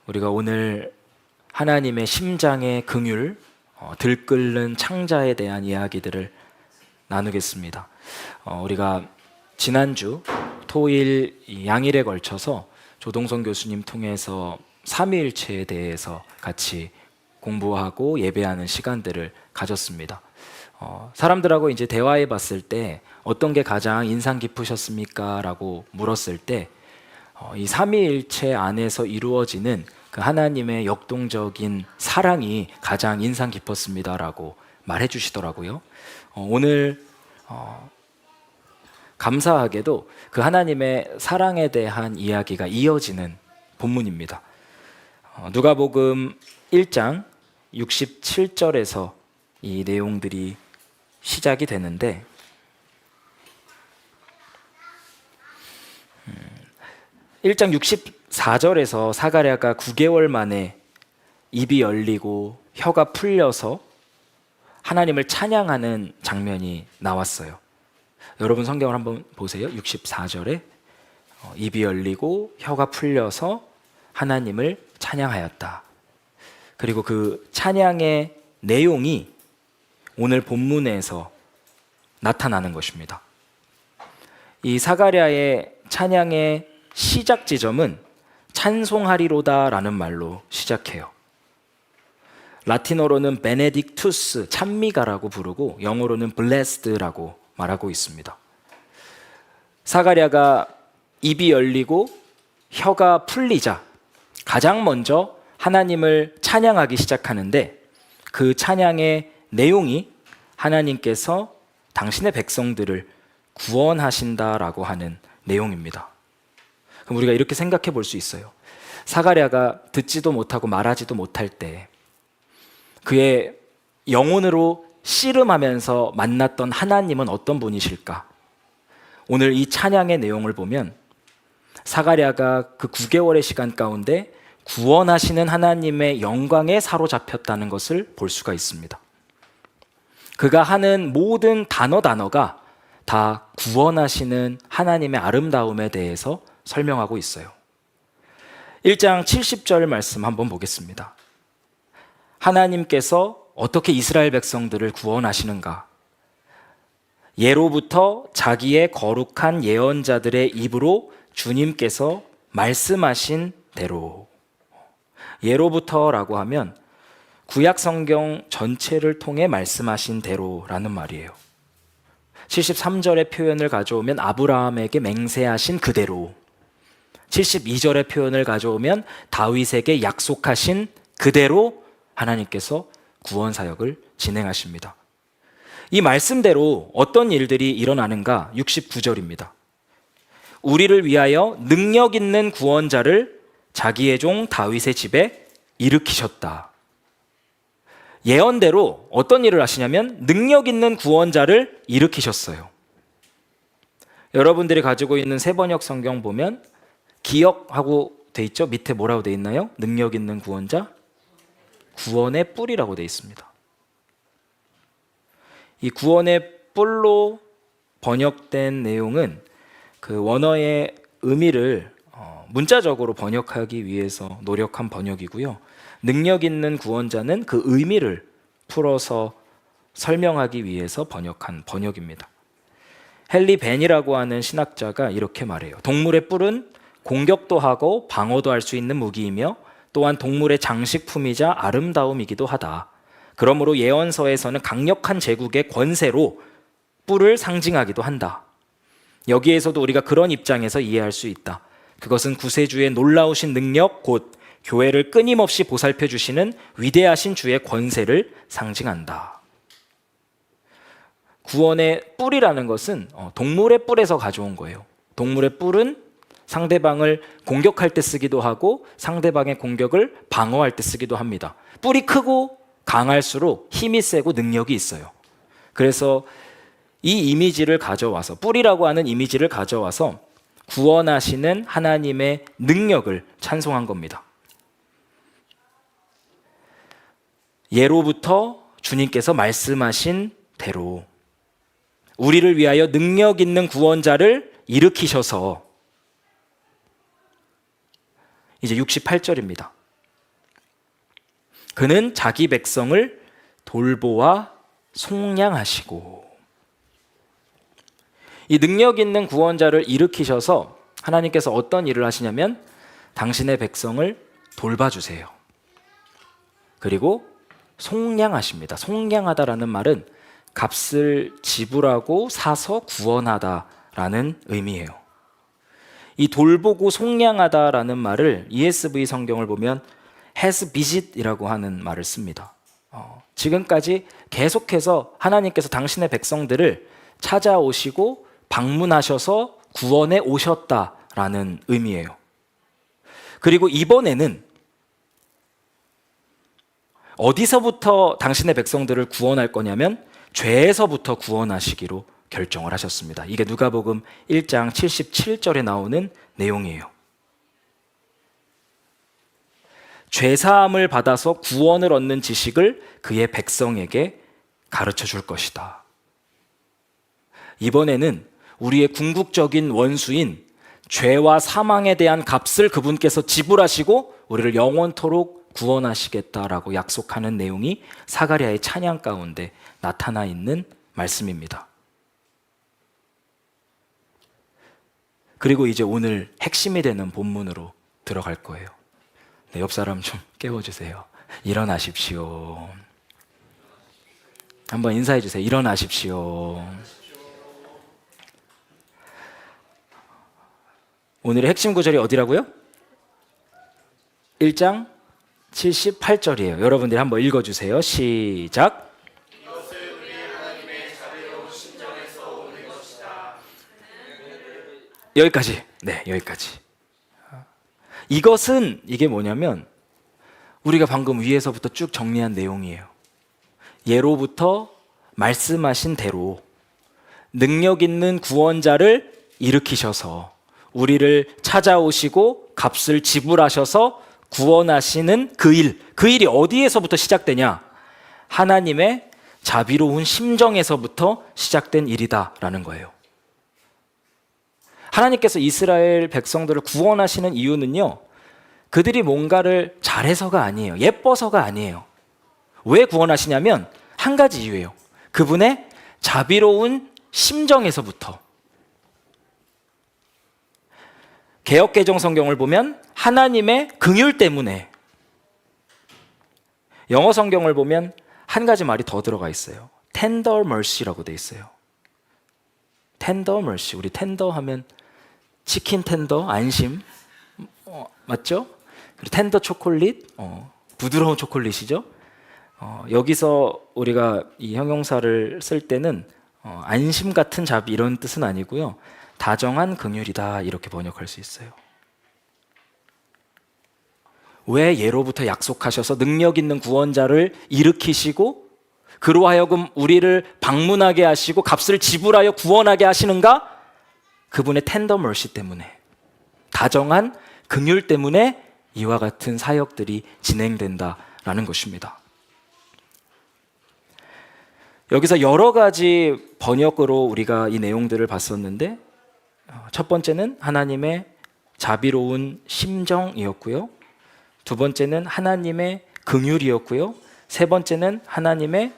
우리가 오늘 하나님의 심장의 긍휼, 들끓는 창자에 대한 이야기들을 나누겠습니다. 우리가 지난주 토일 양일에 걸쳐서 조동선 교수님 통해서 삼위일체에 대해서 같이 공부하고 예배하는 시간들을 가졌습니다. 사람들하고 이제 대화해 봤을 때 어떤 게 가장 인상 깊으셨습니까? 라고 물었을 때 이 삼위일체 안에서 이루어지는 그 하나님의 역동적인 사랑이 가장 인상 깊었습니다 라고 말해 주시더라고요. 오늘 감사하게도 그 하나님의 사랑에 대한 이야기가 이어지는 본문입니다. 누가복음 1장 67절에서 이 내용들이 시작이 되는데 1장 64절에서 사가랴가 9개월 만에 입이 열리고 혀가 풀려서 하나님을 찬양하는 장면이 나왔어요. 여러분 성경을 한번 보세요. 64절에 입이 열리고 혀가 풀려서 하나님을 찬양하였다. 그리고 그 찬양의 내용이 오늘 본문에서 나타나는 것입니다. 이 사가랴의 찬양의 시작 지점은 찬송하리로다 라는 말로 시작해요. 라틴어로는 베네딕투스, 찬미가라고 부르고 영어로는 블레스드라고 말하고 있습니다. 사가랴가 입이 열리고 혀가 풀리자 가장 먼저 하나님을 찬양하기 시작하는데 그 찬양의 내용이 하나님께서 당신의 백성들을 구원하신다라고 하는 내용입니다. 그럼 우리가 이렇게 생각해 볼 수 있어요. 사가랴가 듣지도 못하고 말하지도 못할 때 그의 영혼으로 씨름하면서 만났던 하나님은 어떤 분이실까? 오늘 이 찬양의 내용을 보면 사가랴가 그 9개월의 시간 가운데 구원하시는 하나님의 영광에 사로잡혔다는 것을 볼 수가 있습니다. 그가 하는 모든 단어가 다 구원하시는 하나님의 아름다움에 대해서 설명하고 있어요. 1장 70절 말씀 한번 보겠습니다. 하나님께서 어떻게 이스라엘 백성들을 구원하시는가? 예로부터 자기의 거룩한 예언자들의 입으로 주님께서 말씀하신 대로. 예로부터라고 하면 구약 성경 전체를 통해 말씀하신 대로라는 말이에요. 73절의 표현을 가져오면 아브라함에게 맹세하신 그대로, 72절의 표현을 가져오면 다윗에게 약속하신 그대로 하나님께서 구원 사역을 진행하십니다. 이 말씀대로 어떤 일들이 일어나는가? 69절입니다. 우리를 위하여 능력 있는 구원자를 자기의 종 다윗의 집에 일으키셨다. 예언대로 어떤 일을 하시냐면 능력 있는 구원자를 일으키셨어요. 여러분들이 가지고 있는 세번역 성경 보면 기억하고 돼 있죠? 밑에 뭐라고 돼 있나요? 능력 있는 구원자? 구원의 뿔이라고 돼 있습니다. 이 구원의 뿔로 번역된 내용은 그 원어의 의미를 문자적으로 번역하기 위해서 노력한 번역이고요. 능력 있는 구원자는 그 의미를 풀어서 설명하기 위해서 번역한 번역입니다. 헨리 벤이라고 하는 신학자가 이렇게 말해요. 동물의 뿔은 공격도 하고 방어도 할 수 있는 무기이며 또한 동물의 장식품이자 아름다움이기도 하다. 그러므로 예언서에서는 강력한 제국의 권세로 뿔을 상징하기도 한다. 여기에서도 우리가 그런 입장에서 이해할 수 있다. 그것은 구세주의 놀라우신 능력, 곧 교회를 끊임없이 보살펴 주시는 위대하신 주의 권세를 상징한다. 구원의 뿔이라는 것은 동물의 뿔에서 가져온 거예요. 동물의 뿔은 상대방을 공격할 때 쓰기도 하고 상대방의 공격을 방어할 때 쓰기도 합니다. 뿔이 크고 강할수록 힘이 세고 능력이 있어요. 그래서 이 이미지를 가져와서, 뿔이라고 하는 이미지를 가져와서 구원하시는 하나님의 능력을 찬송한 겁니다. 예로부터 주님께서 말씀하신 대로 우리를 위하여 능력 있는 구원자를 일으키셔서, 이제 68절입니다. 그는 자기 백성을 돌보아 속량하시고. 이 능력 있는 구원자를 일으키셔서 하나님께서 어떤 일을 하시냐면 당신의 백성을 돌봐주세요. 그리고 속량하십니다. 속량하다라는 말은 값을 지불하고 사서 구원하다라는 의미예요. 이 돌보고 속량하다라는 말을 ESV 성경을 보면 has visit이라고 하는 말을 씁니다. 지금까지 계속해서 하나님께서 당신의 백성들을 찾아오시고 방문하셔서 구원해 오셨다라는 의미예요. 그리고 이번에는 어디서부터 당신의 백성들을 구원할 거냐면 죄에서부터 구원하시기로 결정을 하셨습니다. 이게 누가복음 1장 77절에 나오는 내용이에요. 죄사함을 받아서 구원을 얻는 지식을 그의 백성에게 가르쳐 줄 것이다. 이번에는 우리의 궁극적인 원수인 죄와 사망에 대한 값을 그분께서 지불하시고 우리를 영원토록 구원하시겠다라고 약속하는 내용이 사가랴의 찬양 가운데 나타나 있는 말씀입니다. 그리고 이제 오늘 핵심이 되는 본문으로 들어갈 거예요. 네, 옆 사람 좀 깨워주세요. 일어나십시오. 한번 인사해 주세요. 일어나십시오. 오늘의 핵심 구절이 어디라고요? 1장 78절이에요. 여러분들이 한번 읽어주세요. 시작. 여기까지. 네, 여기까지. 이것은 이게 뭐냐면 우리가 방금 위에서부터 쭉 정리한 내용이에요. 예로부터 말씀하신 대로 능력 있는 구원자를 일으키셔서 우리를 찾아오시고 값을 지불하셔서 구원하시는 그 일이 어디에서부터 시작되냐? 하나님의 자비로운 심정에서부터 시작된 일이다라는 거예요. 하나님께서 이스라엘 백성들을 구원하시는 이유는요, 그들이 뭔가를 잘해서가 아니에요. 예뻐서가 아니에요. 왜 구원하시냐면 한 가지 이유예요. 그분의 자비로운 심정에서부터. 개역개정 성경을 보면 하나님의 긍휼 때문에, 영어 성경을 보면 한 가지 말이 더 들어가 있어요. tender mercy라고 돼 있어요. tender mercy. 우리 텐더 하면 치킨 텐더, 안심, 맞죠? 그리고 텐더 초콜릿, 부드러운 초콜릿이죠. 여기서 우리가 이 형용사를 쓸 때는 안심 같은 자비 이런 뜻은 아니고요. 다정한 긍휼이다 이렇게 번역할 수 있어요. 왜 예로부터 약속하셔서 능력 있는 구원자를 일으키시고 그로 하여금 우리를 방문하게 하시고 값을 지불하여 구원하게 하시는가? 그분의 텐더 멀시 때문에, 다정한 긍휼 때문에 이와 같은 사역들이 진행된다라는 것입니다. 여기서 여러 가지 번역으로 우리가 이 내용들을 봤었는데 첫 번째는 하나님의 자비로운 심정이었고요. 두 번째는 하나님의 긍휼이었고요. 세 번째는 하나님의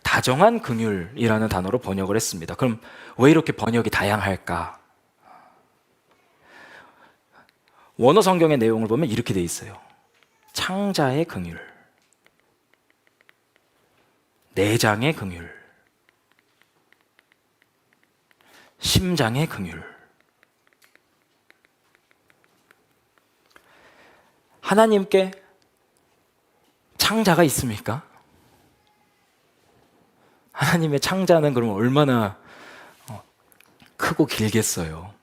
다정한 긍휼이라는 단어로 번역을 했습니다. 그럼 왜 이렇게 번역이 다양할까? 원어 성경의 내용을 보면 이렇게 돼 있어요. 창자의 긍휼, 내장의 긍휼, 심장의 긍휼. 하나님께 창자가 있습니까? 하나님의 창자는 그럼 얼마나 크고 길겠어요.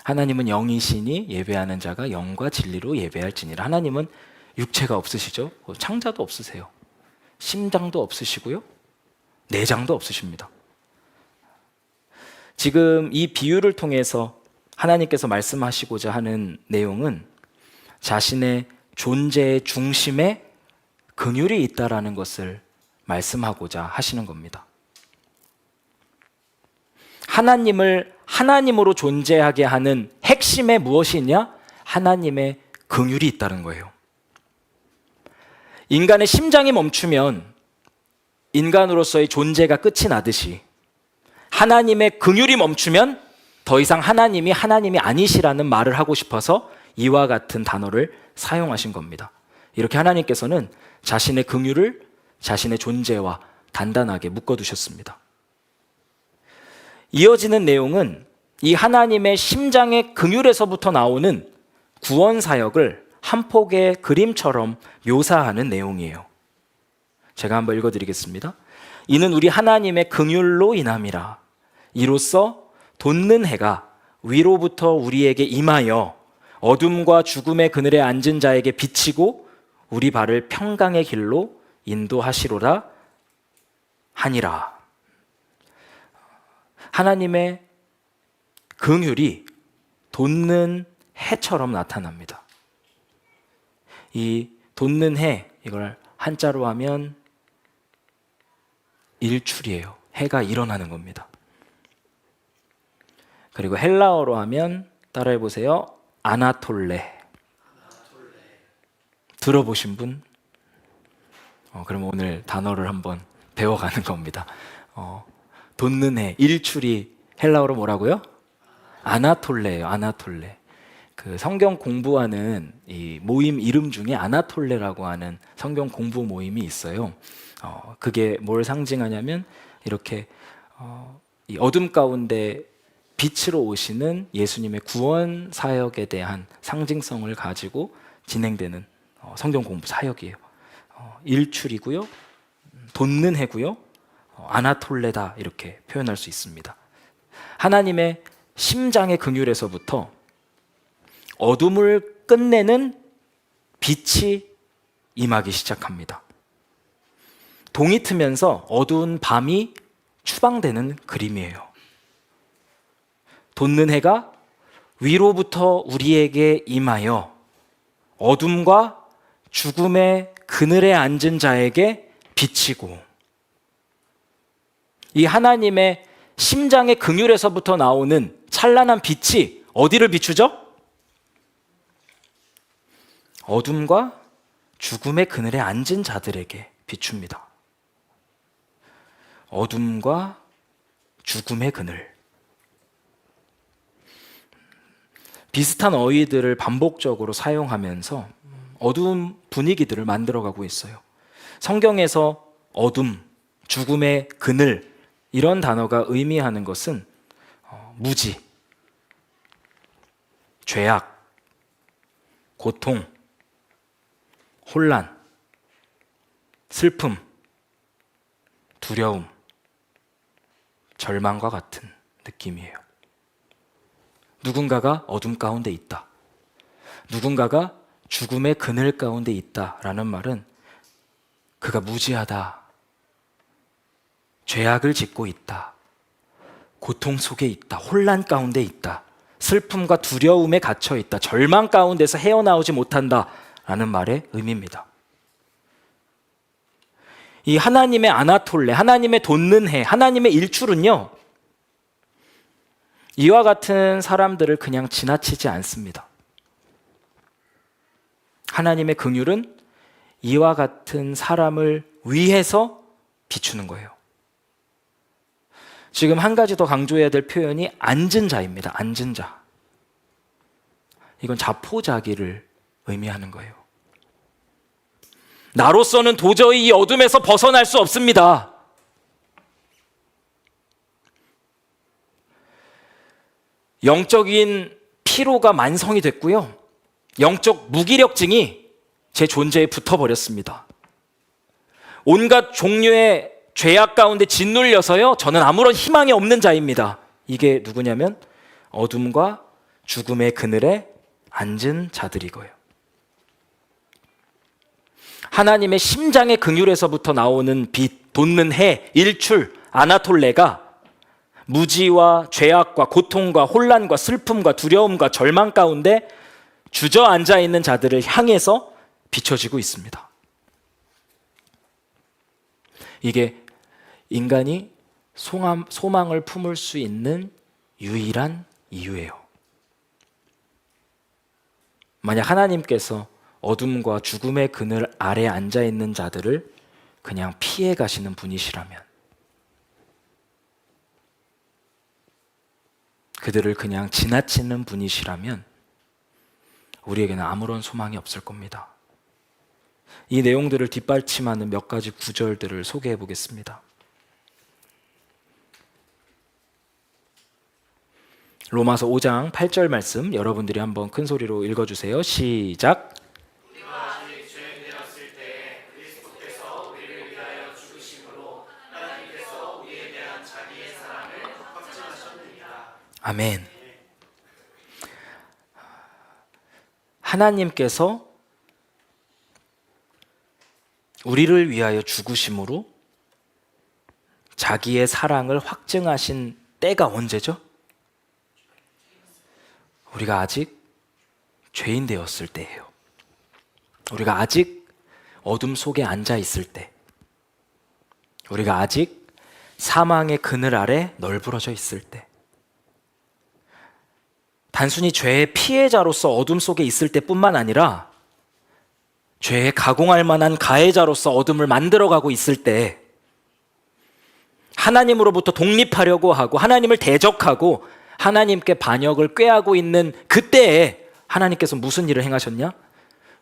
하나님은 영이시니 예배하는 자가 영과 진리로 예배할지니라. 하나님은 육체가 없으시죠? 창자도 없으세요. 심장도 없으시고요. 내장도 없으십니다. 지금 이 비유를 통해서 하나님께서 말씀하시고자 하는 내용은 자신의 존재의 중심에 긍휼이 있다라는 것을 말씀하고자 하시는 겁니다. 하나님을 하나님으로 존재하게 하는 핵심에 무엇이 있냐? 하나님의 긍휼이 있다는 거예요. 인간의 심장이 멈추면 인간으로서의 존재가 끝이 나듯이 하나님의 긍휼이 멈추면 더 이상 하나님이 아니시라는 말을 하고 싶어서 이와 같은 단어를 사용하신 겁니다. 이렇게 하나님께서는 자신의 긍휼을 자신의 존재와 단단하게 묶어두셨습니다. 이어지는 내용은 이 하나님의 심장의 긍휼에서부터 나오는 구원 사역을 한 폭의 그림처럼 묘사하는 내용이에요. 제가 한번 읽어드리겠습니다. 이는 우리 하나님의 긍휼로 인함이라. 이로써 돋는 해가 위로부터 우리에게 임하여 어둠과 죽음의 그늘에 앉은 자에게 비치고 우리 발을 평강의 길로 인도하시로라 하니라. 하나님의 긍휼이 돋는 해처럼 나타납니다. 이 돋는 해, 이걸 한자로 하면 일출이에요. 해가 일어나는 겁니다. 그리고 헬라어로 하면 따라해 보세요. 아나톨레. 들어보신 분? 그럼 오늘 단어를 한번 배워가는 겁니다. 돋는 해, 일출이 헬라어로 뭐라고요? 아나톨레예요. 아나톨레. 그 성경 공부하는 이 모임 이름 중에 아나톨레라고 하는 성경 공부 모임이 있어요. 그게 뭘 상징하냐면 이렇게 이 어둠 가운데 빛으로 오시는 예수님의 구원 사역에 대한 상징성을 가지고 진행되는 성경 공부 사역이에요. 일출이고요, 돋는 해고요, 아나톨레다 이렇게 표현할 수 있습니다. 하나님의 심장의 긍휼에서부터 어둠을 끝내는 빛이 임하기 시작합니다. 동이 트면서 어두운 밤이 추방되는 그림이에요. 돋는 해가 위로부터 우리에게 임하여 어둠과 죽음의 그늘에 앉은 자에게 비치고, 이 하나님의 심장의 긍휼에서부터 나오는 찬란한 빛이 어디를 비추죠? 어둠과 죽음의 그늘에 앉은 자들에게 비춥니다. 어둠과 죽음의 그늘. 비슷한 어휘들을 반복적으로 사용하면서 어두운 분위기들을 만들어가고 있어요. 성경에서 어둠, 죽음의 그늘 이런 단어가 의미하는 것은 무지, 죄악, 고통, 혼란, 슬픔, 두려움, 절망과 같은 느낌이에요. 누군가가 어둠 가운데 있다, 누군가가 죽음의 그늘 가운데 있다라는 말은 그가 무지하다, 죄악을 짓고 있다, 고통 속에 있다, 혼란 가운데 있다, 슬픔과 두려움에 갇혀 있다, 절망 가운데서 헤어나오지 못한다 라는 말의 의미입니다. 이 하나님의 아나톨레, 하나님의 돋는 해, 하나님의 일출은요, 이와 같은 사람들을 그냥 지나치지 않습니다. 하나님의 긍휼은 이와 같은 사람을 위해서 비추는 거예요. 지금 한 가지 더 강조해야 될 표현이 앉은 자입니다. 앉은 자. 이건 자포자기를 의미하는 거예요. 나로서는 도저히 이 어둠에서 벗어날 수 없습니다. 영적인 피로가 만성이 됐고요, 영적 무기력증이 제 존재에 붙어버렸습니다. 온갖 종류의 죄악 가운데 짓눌려서요, 저는 아무런 희망이 없는 자입니다. 이게 누구냐면 어둠과 죽음의 그늘에 앉은 자들이고요. 하나님의 심장의 긍휼에서부터 나오는 빛, 돋는 해, 일출, 아나톨레가 무지와 죄악과 고통과 혼란과 슬픔과 두려움과 절망 가운데 주저앉아 있는 자들을 향해서 비춰지고 있습니다. 이게 인간이 소망을 품을 수 있는 유일한 이유예요. 만약 하나님께서 어둠과 죽음의 그늘 아래 앉아 있는 자들을 그냥 피해 가시는 분이시라면, 그들을 그냥 지나치는 분이시라면 우리에게는 아무런 소망이 없을 겁니다. 이 내용들을 뒷받침하는 몇 가지 구절들을 소개해 보겠습니다. 로마서 5장 8절 말씀 여러분들이 한번 큰 소리로 읽어주세요. 시작. 우리가 아직 죄인되었을 때 그리스도께서 우리를 위하여 죽으심으로 하나님께서 우리에 대한 자기의 사랑을 확증하셨느니라. 아멘. 하나님께서 우리를 위하여 죽으심으로 자기의 사랑을 확증하신 때가 언제죠? 우리가 아직 죄인 되었을 때예요. 우리가 아직 어둠 속에 앉아 있을 때, 우리가 아직 사망의 그늘 아래 널브러져 있을 때, 단순히 죄의 피해자로서 어둠 속에 있을 때뿐만 아니라 죄에 가공할 만한 가해자로서 어둠을 만들어가고 있을 때, 하나님으로부터 독립하려고 하고 하나님을 대적하고 하나님께 반역을 꾀하고 있는 그때에 하나님께서 무슨 일을 행하셨냐?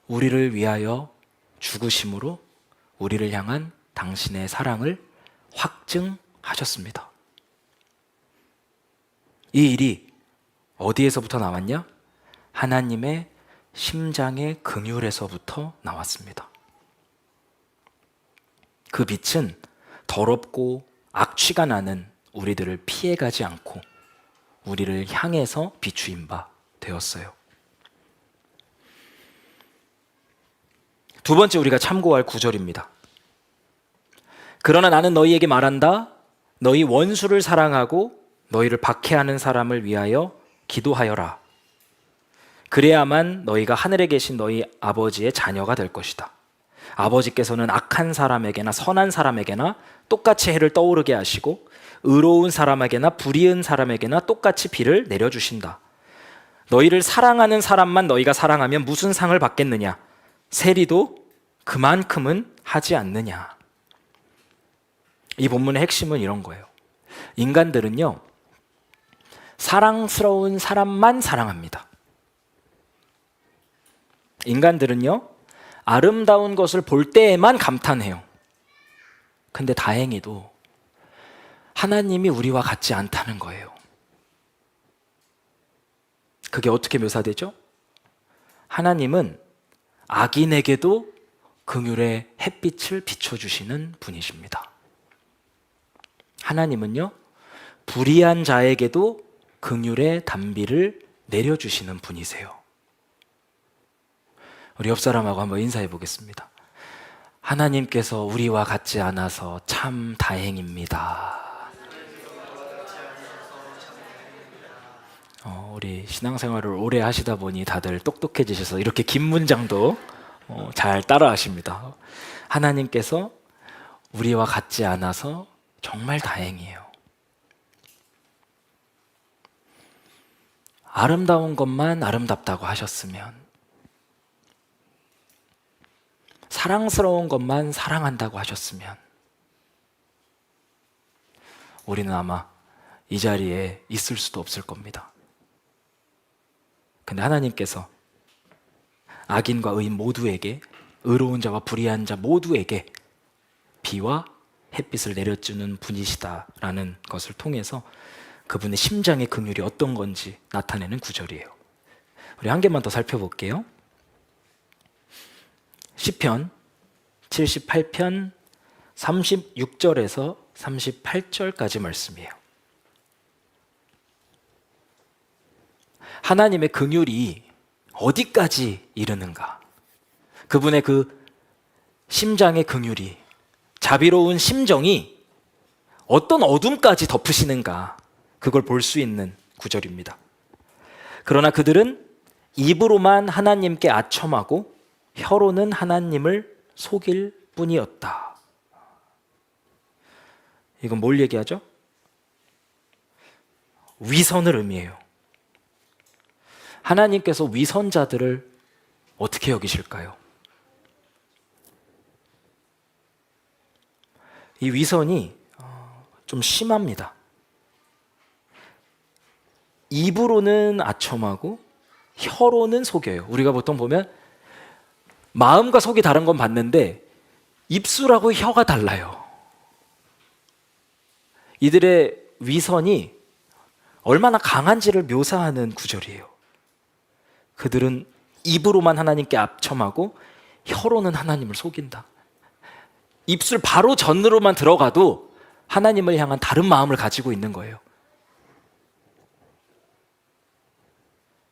우리를 위하여 죽으심으로 우리를 향한 당신의 사랑을 확증하셨습니다. 이 일이 어디에서부터 나왔냐? 하나님의 심장의 긍휼에서부터 나왔습니다. 그 빛은 더럽고 악취가 나는 우리들을 피해가지 않고 우리를 향해서 비추인 바 되었어요. 두 번째 우리가 참고할 구절입니다. 그러나 나는 너희에게 말한다. 너희 원수를 사랑하고 너희를 박해하는 사람을 위하여 기도하여라. 그래야만 너희가 하늘에 계신 너희 아버지의 자녀가 될 것이다. 아버지께서는 악한 사람에게나 선한 사람에게나 똑같이 해를 떠오르게 하시고 의로운 사람에게나 불의한 사람에게나 똑같이 비를 내려주신다. 너희를 사랑하는 사람만 너희가 사랑하면 무슨 상을 받겠느냐? 세리도 그만큼은 하지 않느냐? 이 본문의 핵심은 이런 거예요. 인간들은요, 사랑스러운 사람만 사랑합니다. 인간들은요, 아름다운 것을 볼 때에만 감탄해요. 근데 다행히도 하나님이 우리와 같지 않다는 거예요. 그게 어떻게 묘사되죠? 하나님은 악인에게도 긍휼의 햇빛을 비춰주시는 분이십니다. 하나님은요, 불의한 자에게도 긍휼의 단비를 내려주시는 분이세요. 우리 옆 사람하고 한번 인사해 보겠습니다. 하나님께서 우리와 같지 않아서 참 다행입니다. 우리 신앙생활을 오래 하시다 보니 다들 똑똑해지셔서 이렇게 긴 문장도 잘 따라 하십니다. 하나님께서 우리와 같지 않아서 정말 다행이에요. 아름다운 것만 아름답다고 하셨으면, 사랑스러운 것만 사랑한다고 하셨으면 우리는 아마 이 자리에 있을 수도 없을 겁니다. 근데 하나님께서 악인과 의인 모두에게, 의로운 자와 불의한 자 모두에게 비와 햇빛을 내려주는 분이시다라는 것을 통해서 그분의 심장의 긍휼이 어떤 건지 나타내는 구절이에요. 우리 한 개만 더 살펴볼게요. 시편 78편 36절에서 38절까지 말씀이에요. 하나님의 긍휼이 어디까지 이르는가? 그분의 그 심장의 긍휼이, 자비로운 심정이 어떤 어둠까지 덮으시는가? 그걸 볼 수 있는 구절입니다. 그러나 그들은 입으로만 하나님께 아첨하고 혀로는 하나님을 속일 뿐이었다. 이건 뭘 얘기하죠? 위선을 의미해요. 하나님께서 위선자들을 어떻게 여기실까요? 이 위선이 좀 심합니다. 입으로는 아첨하고 혀로는 속여요. 우리가 보통 보면 마음과 속이 다른 건 봤는데 입술하고 혀가 달라요. 이들의 위선이 얼마나 강한지를 묘사하는 구절이에요. 그들은 입으로만 하나님께 아첨하고 혀로는 하나님을 속인다. 입술 바로 전으로만 들어가도 하나님을 향한 다른 마음을 가지고 있는 거예요.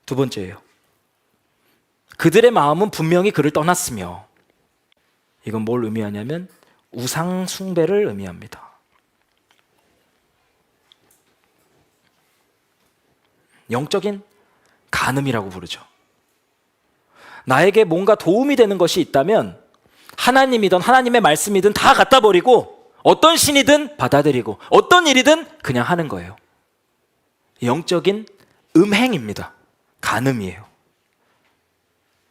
두 번째예요. 그들의 마음은 분명히 그를 떠났으며, 이건 뭘 의미하냐면 우상 숭배를 의미합니다. 영적인 간음이라고 부르죠. 나에게 뭔가 도움이 되는 것이 있다면 하나님이든 하나님의 말씀이든 다 갖다 버리고 어떤 신이든 받아들이고 어떤 일이든 그냥 하는 거예요. 영적인 음행입니다. 간음이에요.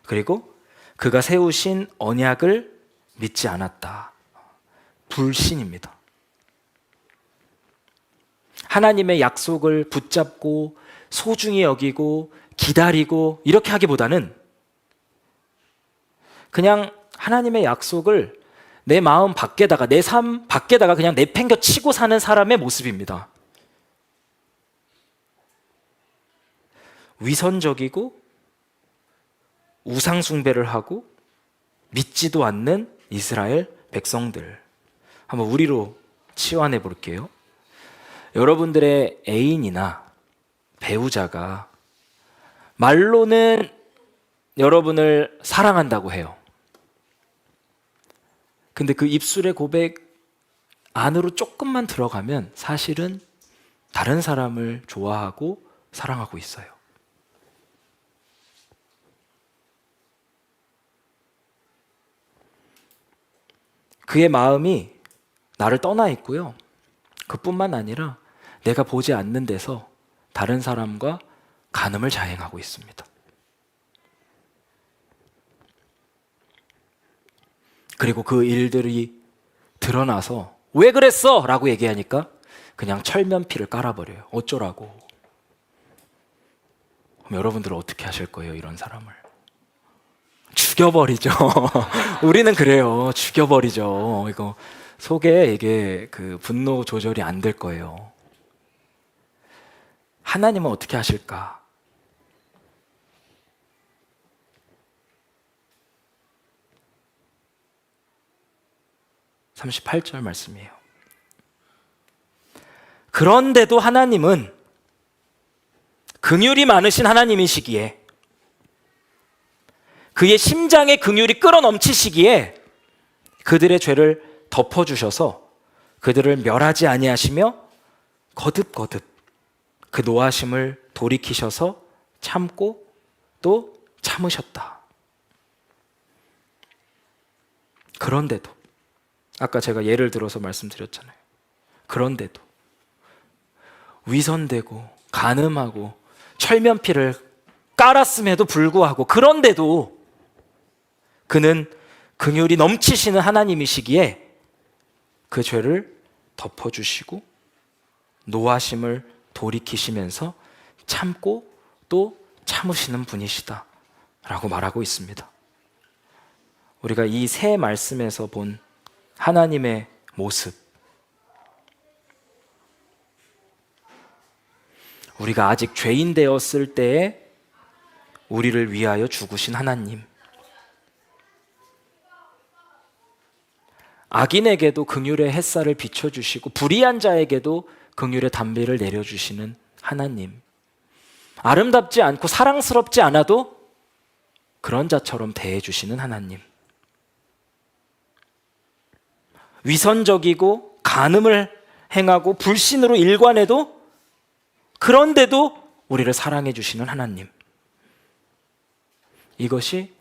그리고 그가 세우신 언약을 믿지 않았다. 불신입니다. 하나님의 약속을 붙잡고 소중히 여기고 기다리고 이렇게 하기보다는 그냥 하나님의 약속을 내 마음 밖에다가, 내 삶 밖에다가 그냥 내팽겨 치고 사는 사람의 모습입니다. 위선적이고 우상숭배를 하고 믿지도 않는 이스라엘 백성들, 한번 우리로 치환해 볼게요. 여러분들의 애인이나 배우자가 말로는 여러분을 사랑한다고 해요. 근데 그 입술의 고백 안으로 조금만 들어가면 사실은 다른 사람을 좋아하고 사랑하고 있어요. 그의 마음이 나를 떠나 있고요. 그뿐만 아니라 내가 보지 않는 데서 다른 사람과 간음을 자행하고 있습니다. 그리고 그 일들이 드러나서 왜 그랬어? 라고 얘기하니까 그냥 철면피를 깔아버려요. 어쩌라고. 그럼 여러분들은 어떻게 하실 거예요? 이런 사람을 죽여버리죠. 우리는 그래요. 죽여버리죠. 이거 속에 이게 그 분노 조절이 안 될 거예요. 하나님은 어떻게 하실까? (38절) 말씀이에요. 그런데도 하나님은 긍휼이 많으신 하나님이시기에, 그의 심장의 긍휼이 끌어넘치시기에 그들의 죄를 덮어주셔서 그들을 멸하지 아니하시며 거듭거듭 그 노하심을 돌이키셔서 참고 또 참으셨다. 그런데도, 아까 제가 예를 들어서 말씀드렸잖아요. 그런데도 위선되고 간음하고 철면피를 깔았음에도 불구하고, 그런데도 그는 긍휼이 넘치시는 하나님이시기에 그 죄를 덮어주시고 노하심을 돌이키시면서 참고 또 참으시는 분이시다 라고 말하고 있습니다. 우리가 이 세 말씀에서 본 하나님의 모습, 우리가 아직 죄인 되었을 때에 우리를 위하여 죽으신 하나님, 악인에게도 긍휼의 햇살을 비춰주시고 불의한 자에게도 긍휼의 담비를 내려주시는 하나님, 아름답지 않고 사랑스럽지 않아도 그런 자처럼 대해주시는 하나님, 위선적이고 간음을 행하고 불신으로 일관해도 그런데도 우리를 사랑해 주시는 하나님, 이것이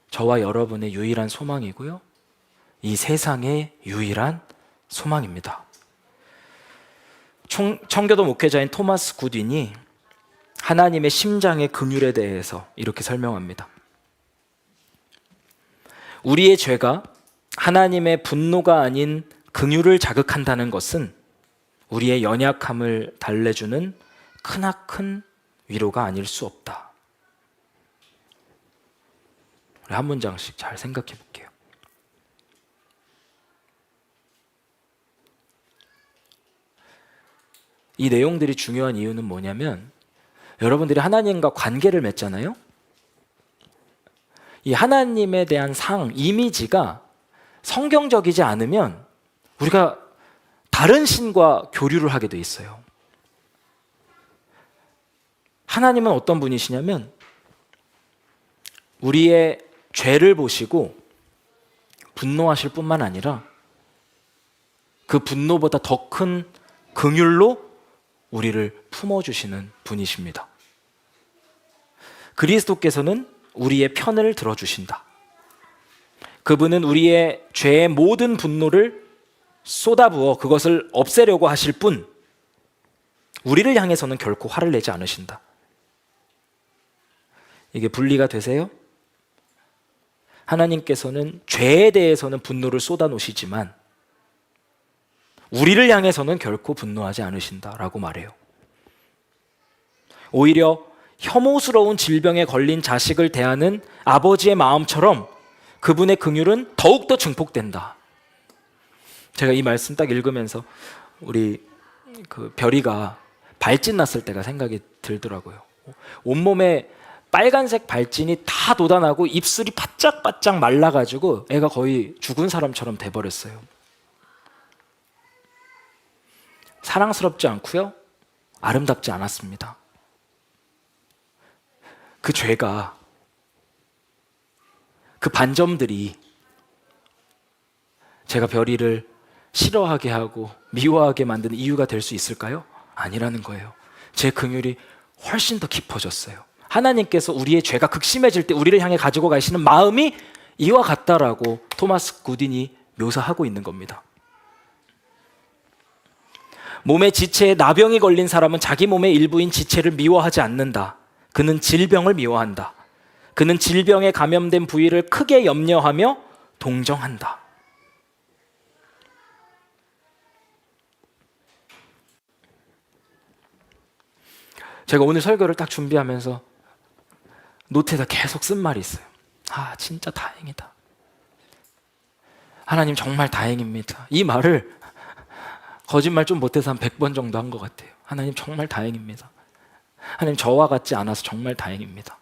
저와 여러분의 유일한 소망이고요, 이 세상의 유일한 소망입니다. 청교도 목회자인 토마스 굿윈이 하나님의 심장의 긍휼에 대해서 이렇게 설명합니다. 우리의 죄가 하나님의 분노가 아닌 긍휼을 자극한다는 것은 우리의 연약함을 달래주는 크나큰 위로가 아닐 수 없다. 우리 한 문장씩 잘 생각해 볼게요. 이 내용들이 중요한 이유는 뭐냐면 여러분들이 하나님과 관계를 맺잖아요. 이 하나님에 대한 이미지가 성경적이지 않으면 우리가 다른 신과 교류를 하게 돼 있어요. 하나님은 어떤 분이시냐면 우리의 죄를 보시고 분노하실 뿐만 아니라 그 분노보다 더 큰 긍휼로 우리를 품어주시는 분이십니다. 그리스도께서는 우리의 편을 들어주신다. 그분은 우리의 죄의 모든 분노를 쏟아부어 그것을 없애려고 하실 뿐 우리를 향해서는 결코 화를 내지 않으신다. 이게 분리가 되세요? 하나님께서는 죄에 대해서는 분노를 쏟아놓으시지만 우리를 향해서는 결코 분노하지 않으신다라고 말해요. 오히려 혐오스러운 질병에 걸린 자식을 대하는 아버지의 마음처럼 그분의 긍휼은 더욱더 증폭된다. 제가 이 말씀 딱 읽으면서 우리 별이가 발진 났을 때가 생각이 들더라고요. 온몸에 빨간색 발진이 다 돋아나고 입술이 바짝바짝 말라가지고 애가 거의 죽은 사람처럼 돼버렸어요. 사랑스럽지 않고요, 아름답지 않았습니다. 그 죄가, 그 반점들이 제가 별이를 싫어하게 하고 미워하게 만드는 이유가 될 수 있을까요? 아니라는 거예요. 제 긍휼이 훨씬 더 깊어졌어요. 하나님께서 우리의 죄가 극심해질 때 우리를 향해 가지고 가시는 마음이 이와 같다라고 토마스 굿인이 묘사하고 있는 겁니다. 몸의 지체에 나병이 걸린 사람은 자기 몸의 일부인 지체를 미워하지 않는다. 그는 질병을 미워한다. 그는 질병에 감염된 부위를 크게 염려하며 동정한다. 제가 오늘 설교를 딱 준비하면서 노트에다 계속 쓴 말이 있어요. 아, 진짜 다행이다. 하나님 정말 다행입니다. 이 말을 거짓말 좀 못해서 한 100번 정도 한 것 같아요. 하나님 정말 다행입니다. 하나님 저와 같지 않아서 정말 다행입니다.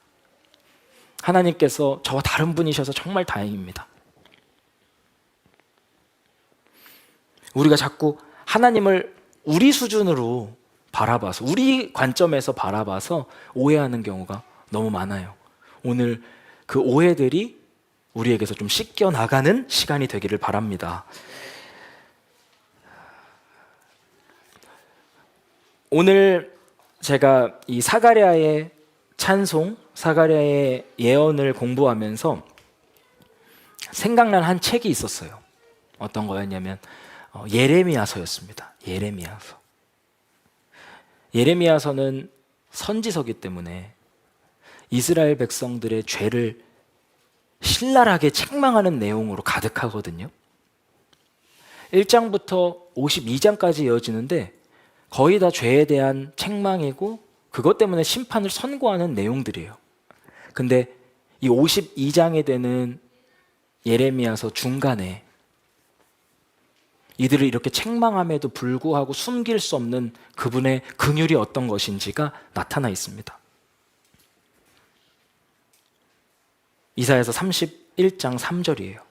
하나님께서 저와 다른 분이셔서 정말 다행입니다. 우리가 자꾸 하나님을 우리 수준으로 바라봐서, 우리 관점에서 바라봐서 오해하는 경우가 너무 많아요. 오늘 그 오해들이 우리에게서 좀 씻겨나가는 시간이 되기를 바랍니다. 오늘 제가 이 사가랴의 찬송, 사가랴의 예언을 공부하면서 생각난 한 책이 있었어요. 어떤 거였냐면 예레미야서였습니다. 예레미야서. 예레미야서는 선지서기 때문에 이스라엘 백성들의 죄를 신랄하게 책망하는 내용으로 가득하거든요. 1장부터 52장까지 이어지는데 거의 다 죄에 대한 책망이고 그것 때문에 심판을 선고하는 내용들이에요. 근데 이 52장에 되는 예레미야서 중간에 이들을 이렇게 책망함에도 불구하고 숨길 수 없는 그분의 긍휼이 어떤 것인지가 나타나 있습니다. 이사야서 31장 3절이에요.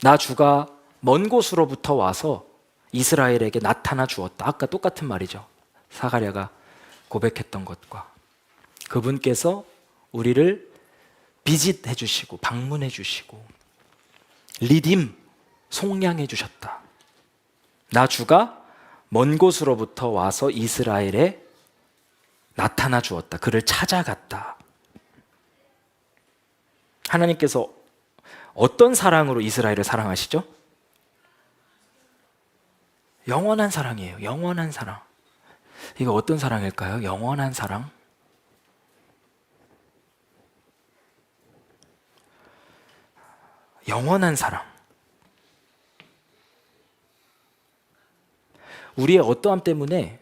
나 주가 먼 곳으로부터 와서 이스라엘에게 나타나 주었다. 아까 똑같은 말이죠. 사가랴가 고백했던 것과 그분께서 우리를 비짓해 주시고 방문해 주시고 리딤 속량해 주셨다. 나 주가 먼 곳으로부터 와서 이스라엘에 나타나 주었다. 그를 찾아갔다. 하나님께서 어떤 사랑으로 이스라엘을 사랑하시죠? 영원한 사랑이에요. 영원한 사랑. 이거 어떤 사랑일까요? 영원한 사랑? 영원한 사랑. 우리의 어떠함 때문에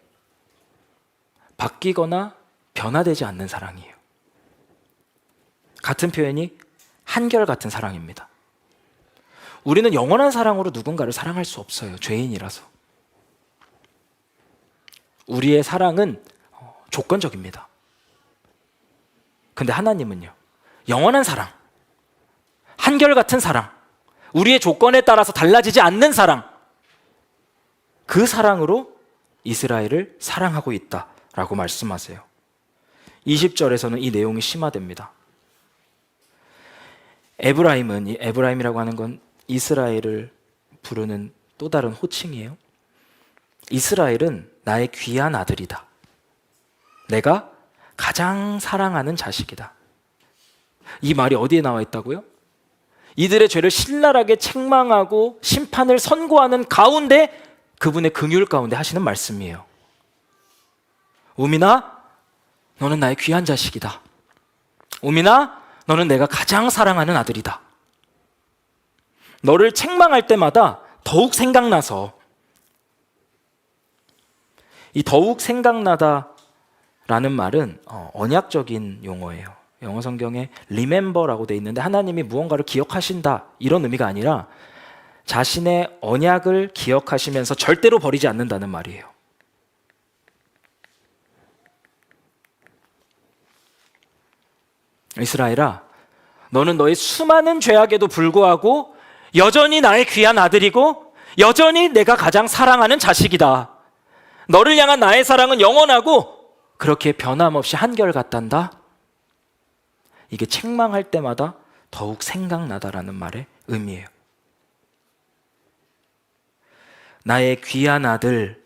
바뀌거나 변화되지 않는 사랑이에요. 같은 표현이 한결같은 사랑입니다. 우리는 영원한 사랑으로 누군가를 사랑할 수 없어요. 죄인이라서. 우리의 사랑은 조건적입니다. 근데 하나님은요, 영원한 사랑, 한결같은 사랑, 우리의 조건에 따라서 달라지지 않는 사랑, 그 사랑으로 이스라엘을 사랑하고 있다라고 말씀하세요. 20절에서는 이 내용이 심화됩니다. 에브라임이라고 하는 건 이스라엘을 부르는 또 다른 호칭이에요. 이스라엘은 나의 귀한 아들이다. 내가 가장 사랑하는 자식이다. 이 말이 어디에 나와 있다고요? 이들의 죄를 신랄하게 책망하고 심판을 선고하는 가운데 그분의 긍휼 가운데 하시는 말씀이에요. 우민아, 너는 나의 귀한 자식이다. 우민아, 너는 내가 가장 사랑하는 아들이다. 너를 책망할 때마다 더욱 생각나서, 이 더욱 생각나다라는 말은 언약적인 용어예요. 영어 성경에 remember라고 돼 있는데 하나님이 무언가를 기억하신다 이런 의미가 아니라 자신의 언약을 기억하시면서 절대로 버리지 않는다는 말이에요. 이스라엘아, 너는 너의 수많은 죄악에도 불구하고 여전히 나의 귀한 아들이고 여전히 내가 가장 사랑하는 자식이다. 너를 향한 나의 사랑은 영원하고 그렇게 변함없이 한결같단다. 이게 책망할 때마다 더욱 생각나다라는 말의 의미예요. 나의 귀한 아들,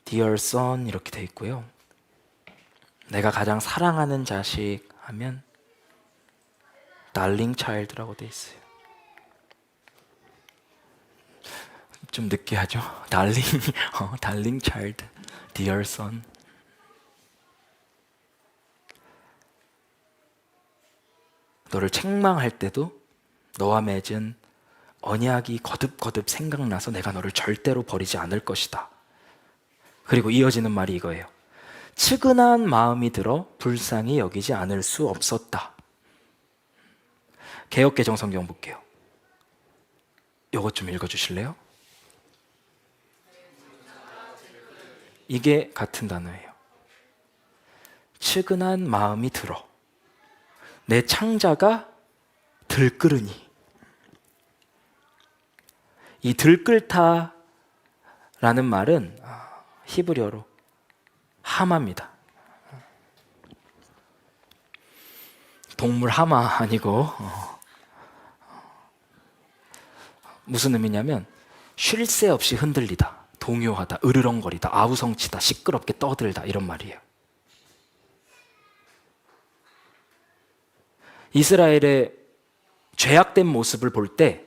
Dear son 이렇게 돼 있고요. 내가 가장 사랑하는 자식 하면 Darling child라고 돼 있어요. 좀 느끼하죠? Darling child, Dear son. 너를 책망할 때도 너와 맺은 언약이 거듭거듭 생각나서 내가 너를 절대로 버리지 않을 것이다. 그리고 이어지는 말이 이거예요. 측은한 마음이 들어 불쌍히 여기지 않을 수 없었다. 개역개정 성경 볼게요. 이것 좀 읽어주실래요? 이게 같은 단어예요. 측은한 마음이 들어 내 창자가 들끓으니. 이 들끓다라는 말은 히브리어로 하마입니다. 동물 하마 아니고 무슨 의미냐면 쉴 새 없이 흔들리다, 동요하다, 으르렁거리다, 아우성치다, 시끄럽게 떠들다 이런 말이에요. 이스라엘의 죄악된 모습을 볼 때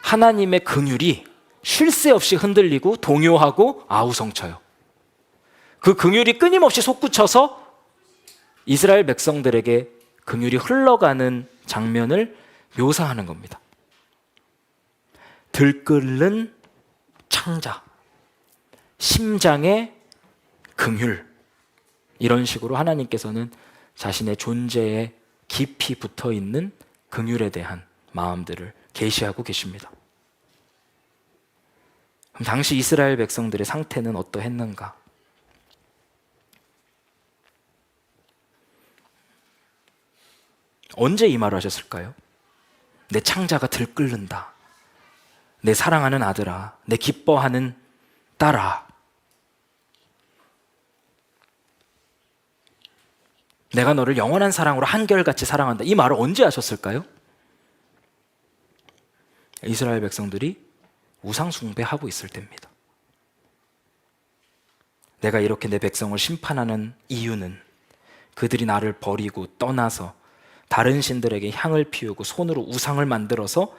하나님의 긍휼이 쉴 새 없이 흔들리고 동요하고 아우성쳐요. 그 긍휼이 끊임없이 솟구쳐서 이스라엘 백성들에게 긍휼이 흘러가는 장면을 묘사하는 겁니다. 들끓는 창자, 심장의 긍휼, 이런 식으로 하나님께서는 자신의 존재에 깊이 붙어있는 긍휼에 대한 마음들을 계시하고 계십니다. 그럼 당시 이스라엘 백성들의 상태는 어떠했는가? 언제 이 말을 하셨을까요? 내 창자가 들끓는다. 내 사랑하는 아들아, 내 기뻐하는 딸아. 내가 너를 영원한 사랑으로 한결같이 사랑한다. 이 말을 언제 하셨을까요? 이스라엘 백성들이 우상 숭배하고 있을 때입니다. 내가 이렇게 내 백성을 심판하는 이유는 그들이 나를 버리고 떠나서 다른 신들에게 향을 피우고 손으로 우상을 만들어서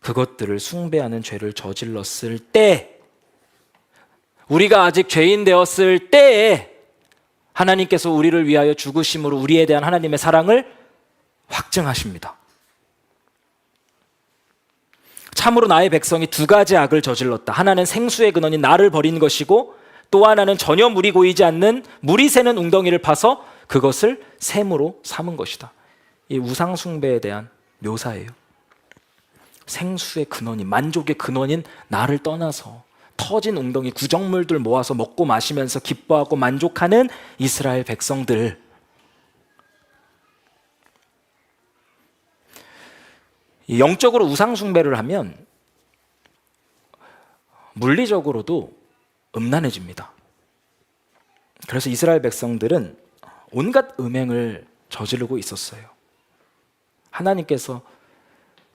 그것들을 숭배하는 죄를 저질렀을 때, 우리가 아직 죄인 되었을 때에 하나님께서 우리를 위하여 죽으심으로 우리에 대한 하나님의 사랑을 확증하십니다. 참으로 나의 백성이 두 가지 악을 저질렀다. 하나는 생수의 근원인 나를 버린 것이고, 또 하나는 전혀 물이 고이지 않는 물이 새는 웅덩이를 파서 그것을 샘으로 삼은 것이다. 이 우상 숭배에 대한 묘사예요. 생수의 근원인, 만족의 근원인 나를 떠나서 터진 웅덩이 구정물들 모아서 먹고 마시면서 기뻐하고 만족하는 이스라엘 백성들. 영적으로 우상 숭배를 하면 물리적으로도 음란해집니다. 그래서 이스라엘 백성들은 온갖 음행을 저지르고 있었어요. 하나님께서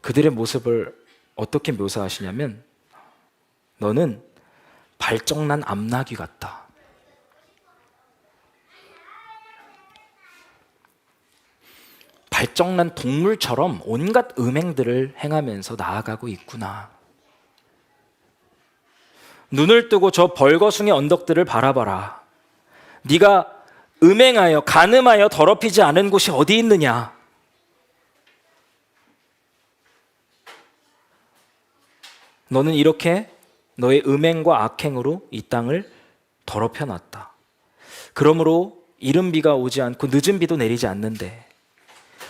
그들의 모습을 어떻게 묘사하시냐면, 너는 발정난 암나귀 같다. 발정난 동물처럼 온갖 음행들을 행하면서 나아가고 있구나. 눈을 뜨고 저 벌거숭이 언덕들을 바라봐라. 네가 음행하여 간음하여 더럽히지 않은 곳이 어디 있느냐? 너는 이렇게 너의 음행과 악행으로 이 땅을 더럽혀 놨다. 그러므로 이른 비가 오지 않고 늦은 비도 내리지 않는데,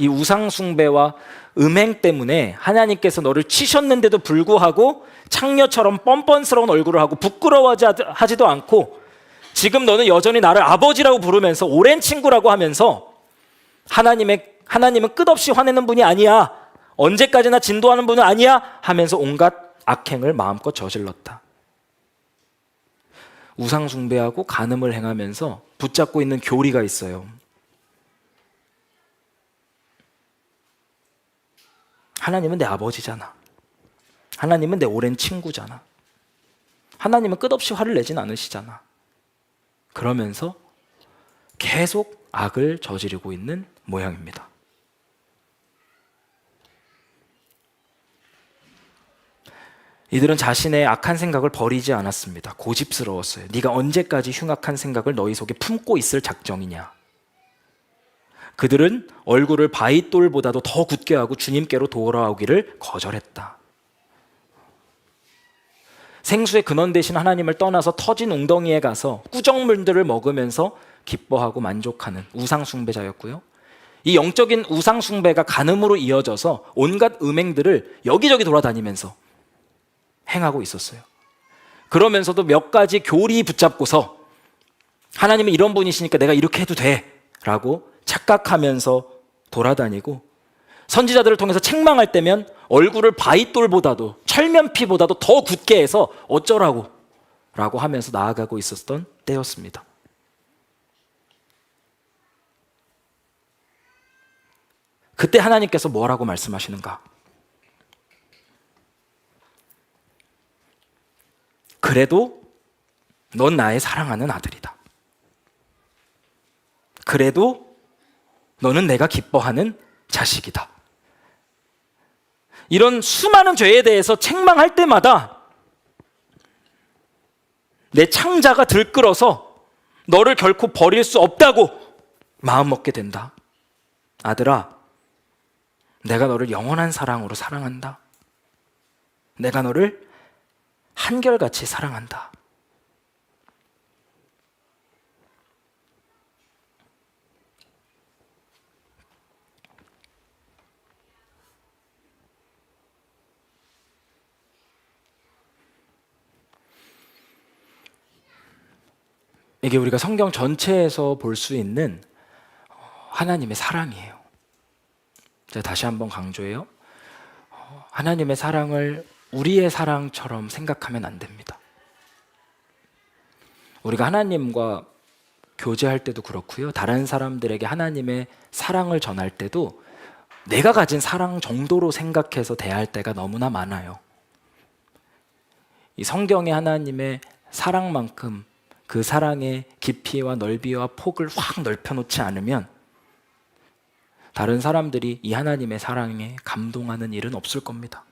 이 우상 숭배와 음행 때문에 하나님께서 너를 치셨는데도 불구하고 창녀처럼 뻔뻔스러운 얼굴을 하고 부끄러워하지도 않고, 지금 너는 여전히 나를 아버지라고 부르면서 오랜 친구라고 하면서 하나님은 끝없이 화내는 분이 아니야, 언제까지나 진도하는 분은 아니야 하면서 온갖 악행을 마음껏 저질렀다. 우상 숭배하고 간음을 행하면서 붙잡고 있는 교리가 있어요. 하나님은 내 아버지잖아. 하나님은 내 오랜 친구잖아. 하나님은 끝없이 화를 내진 않으시잖아. 그러면서 계속 악을 저지르고 있는 모양입니다. 이들은 자신의 악한 생각을 버리지 않았습니다. 고집스러웠어요. 네가 언제까지 흉악한 생각을 너희 속에 품고 있을 작정이냐? 그들은 얼굴을 바위돌보다도 더 굳게 하고 주님께로 돌아오기를 거절했다. 생수의 근원 대신 하나님을 떠나서 터진 웅덩이에 가서 꾸정물들을 먹으면서 기뻐하고 만족하는 우상 숭배자였고요. 이 영적인 우상 숭배가 간음으로 이어져서 온갖 음행들을 여기저기 돌아다니면서 행하고 있었어요. 그러면서도 몇 가지 교리 붙잡고서 하나님은 이런 분이시니까 내가 이렇게 해도 돼 라고 착각하면서 돌아다니고, 선지자들을 통해서 책망할 때면 얼굴을 바위돌보다도 철면피보다도 더 굳게 해서 어쩌라고 라고 하면서 나아가고 있었던 때였습니다. 그때 하나님께서 뭐라고 말씀하시는가? 그래도 넌 나의 사랑하는 아들이다. 그래도 너는 내가 기뻐하는 자식이다. 이런 수많은 죄에 대해서 책망할 때마다 내 창자가 들끓어서 너를 결코 버릴 수 없다고 마음먹게 된다. 아들아, 내가 너를 영원한 사랑으로 사랑한다. 내가 너를 한결같이 사랑한다. 이게 우리가 성경 전체에서 볼 수 있는 하나님의 사랑이에요. 제가 다시 한번 강조해요. 하나님의 사랑을 우리의 사랑처럼 생각하면 안 됩니다. 우리가 하나님과 교제할 때도 그렇고요. 다른 사람들에게 하나님의 사랑을 전할 때도 내가 가진 사랑 정도로 생각해서 대할 때가 너무나 많아요. 이 성경의 하나님의 사랑만큼 그 사랑의 깊이와 넓이와 폭을 확 넓혀놓지 않으면 다른 사람들이 이 하나님의 사랑에 감동하는 일은 없을 겁니다.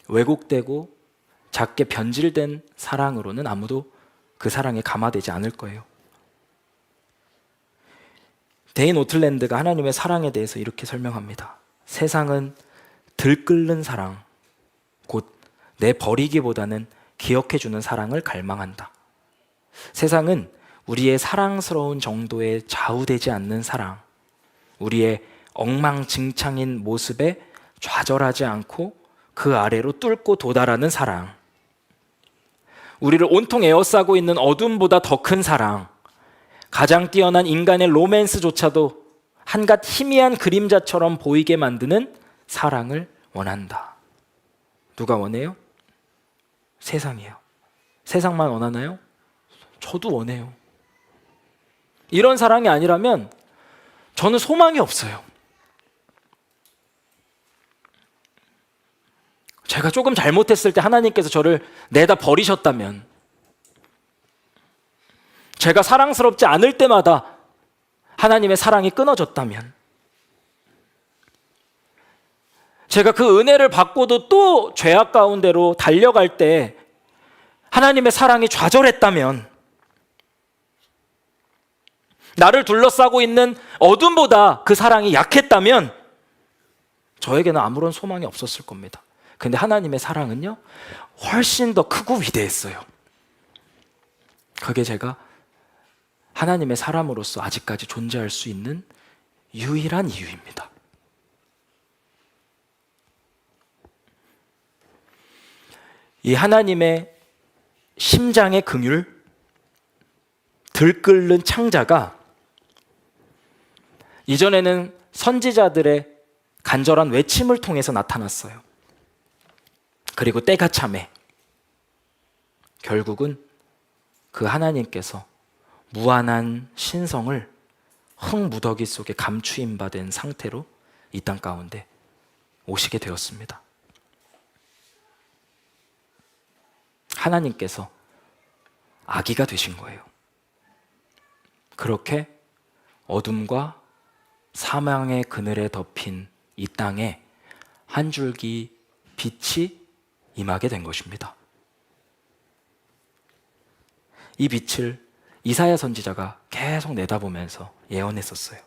왜곡되고 작게 변질된 사랑으로는 아무도 그 사랑에 감화되지 않을 거예요. 데인 오틀랜드가 하나님의 사랑에 대해서 이렇게 설명합니다. 세상은 들끓는 사랑, 곧 내 버리기보다는 기억해주는 사랑을 갈망한다. 세상은 우리의 사랑스러운 정도에 좌우되지 않는 사랑, 우리의 엉망진창인 모습에 좌절하지 않고 그 아래로 뚫고 도달하는 사랑, 우리를 온통 에워싸고 있는 어둠보다 더 큰 사랑, 가장 뛰어난 인간의 로맨스조차도 한갓 희미한 그림자처럼 보이게 만드는 사랑을 원한다. 누가 원해요? 세상이에요. 세상만 원하나요? 저도 원해요. 이런 사랑이 아니라면 저는 소망이 없어요. 제가 조금 잘못했을 때 하나님께서 저를 내다 버리셨다면, 제가 사랑스럽지 않을 때마다 하나님의 사랑이 끊어졌다면, 제가 그 은혜를 받고도 또 죄악 가운데로 달려갈 때 하나님의 사랑이 좌절했다면, 나를 둘러싸고 있는 어둠보다 그 사랑이 약했다면 저에게는 아무런 소망이 없었을 겁니다. 근데 하나님의 사랑은요, 훨씬 더 크고 위대했어요. 그게 제가 하나님의 사람으로서 아직까지 존재할 수 있는 유일한 이유입니다. 이 하나님의 심장의 긍휼, 들끓는 창자가 이전에는 선지자들의 간절한 외침을 통해서 나타났어요. 그리고 때가 참에 결국은 그 하나님께서 무한한 신성을 흙무더기 속에 감추임받은 상태로 이 땅 가운데 오시게 되었습니다. 하나님께서 아기가 되신 거예요. 그렇게 어둠과 사망의 그늘에 덮인 이 땅에 한 줄기 빛이 임하게 된 것입니다. 이 빛을 이사야 선지자가 계속 내다보면서 예언했었어요.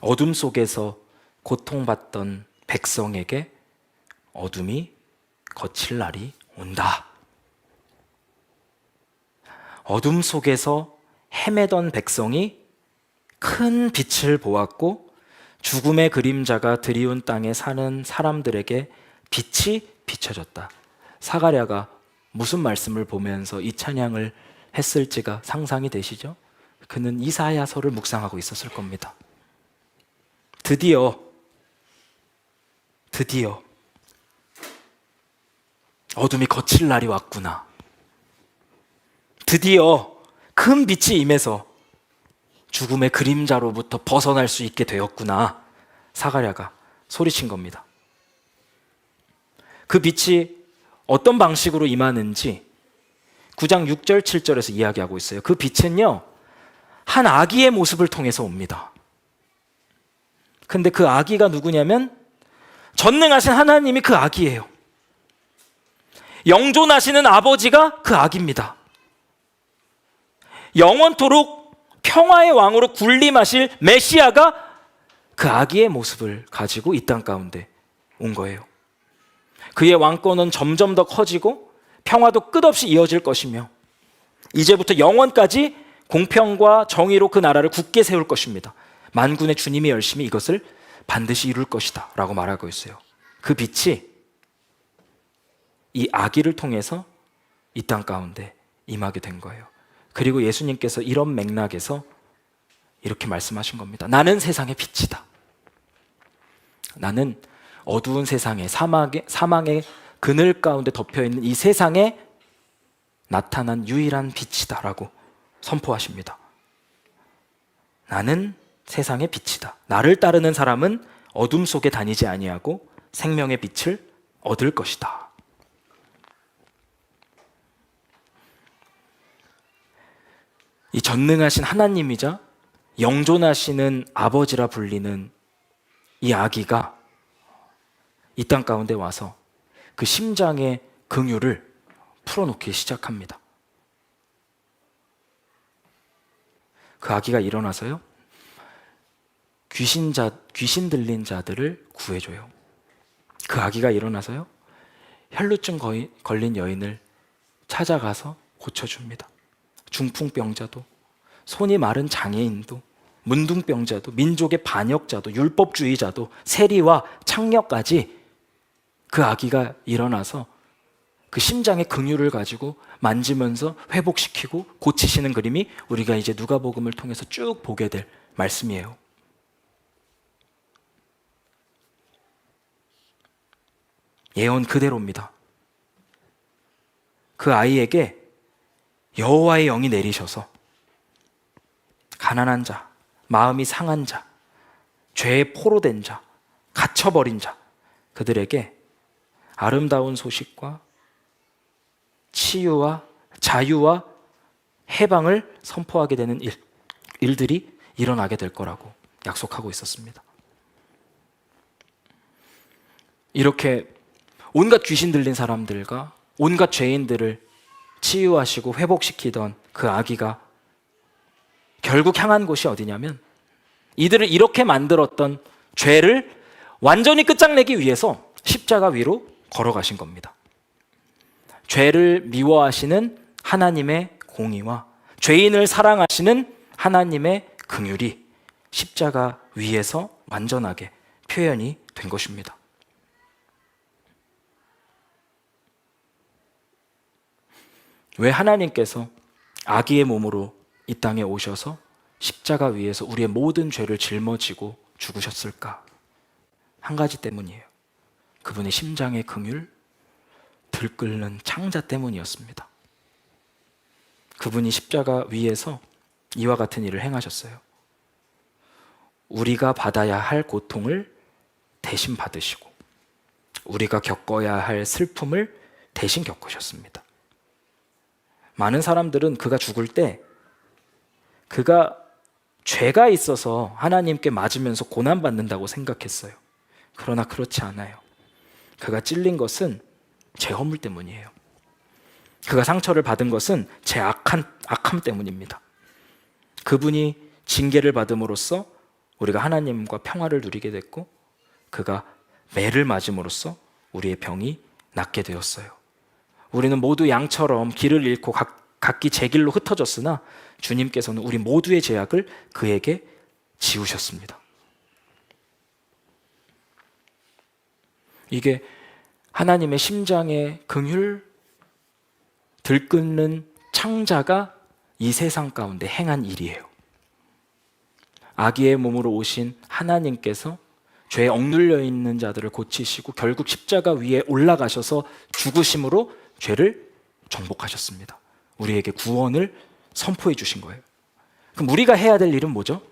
어둠 속에서 고통받던 백성에게 어둠이 거칠 날이 온다. 어둠 속에서 헤매던 백성이 큰 빛을 보았고 죽음의 그림자가 드리운 땅에 사는 사람들에게 빛이 비춰졌다. 사가랴가 무슨 말씀을 보면서 이 찬양을 했을지가 상상이 되시죠? 그는 이사야서를 묵상하고 있었을 겁니다. 드디어 어둠이 거칠 날이 왔구나. 드디어 큰 빛이 임해서 죽음의 그림자로부터 벗어날 수 있게 되었구나. 사가랴가 소리친 겁니다. 그 빛이 어떤 방식으로 임하는지 9장 6절 7절에서 이야기하고 있어요. 그 빛은요, 한 아기의 모습을 통해서 옵니다. 근데 그 아기가 누구냐면 전능하신 하나님이 그 아기예요. 영존하시는 아버지가 그 아기입니다. 영원토록 평화의 왕으로 군림하실 메시아가 그 아기의 모습을 가지고 이 땅 가운데 온 거예요. 그의 왕권은 점점 더 커지고 평화도 끝없이 이어질 것이며 이제부터 영원까지 공평과 정의로 그 나라를 굳게 세울 것입니다. 만군의 주님이 열심히 이것을 반드시 이룰 것이다 라고 말하고 있어요. 그 빛이 이 아기를 통해서 이 땅 가운데 임하게 된 거예요. 그리고 예수님께서 이런 맥락에서 이렇게 말씀하신 겁니다. 나는 세상의 빛이다. 나는 어두운 세상에 사망의 그늘 가운데 덮여있는 이 세상에 나타난 유일한 빛이다 라고 선포하십니다. 나는 세상의 빛이다. 나를 따르는 사람은 어둠 속에 다니지 아니하고 생명의 빛을 얻을 것이다. 이 전능하신 하나님이자 영존하시는 아버지라 불리는 이 아기가 이 땅 가운데 와서 그 심장의 긍휼을 풀어놓기 시작합니다. 그 아기가 일어나서요, 귀신 들린 자들을 구해줘요. 그 아기가 일어나서요, 혈루증 걸린 여인을 찾아가서 고쳐줍니다. 중풍병자도, 손이 마른 장애인도, 문둥병자도, 민족의 반역자도, 율법주의자도, 세리와 창녀까지 그 아기가 일어나서 그 심장의 긍휼을 가지고 만지면서 회복시키고 고치시는 그림이 우리가 이제 누가복음을 통해서 쭉 보게 될 말씀이에요. 예언 그대로입니다. 그 아이에게 여호와의 영이 내리셔서 가난한 자, 마음이 상한 자, 죄에 포로된 자, 갇혀버린 자, 그들에게 아름다운 소식과 치유와 자유와 해방을 선포하게 되는 일들이 일어나게 될 거라고 약속하고 있었습니다. 이렇게 온갖 귀신 들린 사람들과 온갖 죄인들을 치유하시고 회복시키던 그 아기가 결국 향한 곳이 어디냐면, 이들을 이렇게 만들었던 죄를 완전히 끝장내기 위해서 십자가 위로 걸어가신 겁니다. 죄를 미워하시는 하나님의 공의와 죄인을 사랑하시는 하나님의 긍휼이 십자가 위에서 완전하게 표현이 된 것입니다. 왜 하나님께서 아기의 몸으로 이 땅에 오셔서 십자가 위에서 우리의 모든 죄를 짊어지고 죽으셨을까? 한 가지 때문이에요. 그분의 심장의 긍휼, 들끓는 창자 때문이었습니다. 그분이 십자가 위에서 이와 같은 일을 행하셨어요. 우리가 받아야 할 고통을 대신 받으시고 우리가 겪어야 할 슬픔을 대신 겪으셨습니다. 많은 사람들은 그가 죽을 때 그가 죄가 있어서 하나님께 맞으면서 고난받는다고 생각했어요. 그러나 그렇지 않아요. 그가 찔린 것은 제 허물 때문이에요. 그가 상처를 받은 것은 제 악함 때문입니다. 그분이 징계를 받음으로써 우리가 하나님과 평화를 누리게 됐고, 그가 매를 맞음으로써 우리의 병이 낫게 되었어요. 우리는 모두 양처럼 길을 잃고 각기 제 길로 흩어졌으나 주님께서는 우리 모두의 죄악을 그에게 지우셨습니다. 이게 하나님의 심장의 긍휼, 들끓는 창자가 이 세상 가운데 행한 일이에요. 아기의 몸으로 오신 하나님께서 죄에 억눌려 있는 자들을 고치시고 결국 십자가 위에 올라가셔서 죽으심으로 죄를 정복하셨습니다. 우리에게 구원을 선포해 주신 거예요. 그럼 우리가 해야 될 일은 뭐죠?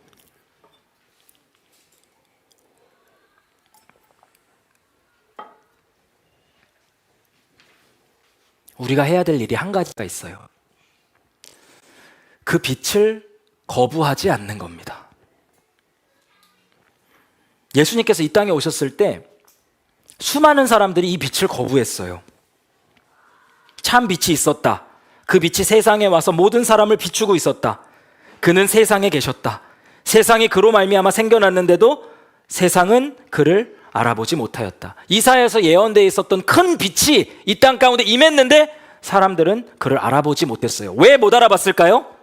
우리가 해야 될 일이 한 가지가 있어요. 그 빛을 거부하지 않는 겁니다. 예수님께서 이 땅에 오셨을 때 수많은 사람들이 이 빛을 거부했어요. 참 빛이 있었다. 그 빛이 세상에 와서 모든 사람을 비추고 있었다. 그는 세상에 계셨다. 세상이 그로 말미암아 생겨났는데도 세상은 그를 알아보지 못하였다. 이사야에서 예언되어 있었던 큰 빛이 이 땅 가운데 임했는데 사람들은 그를 알아보지 못했어요. 왜 못 알아봤을까요?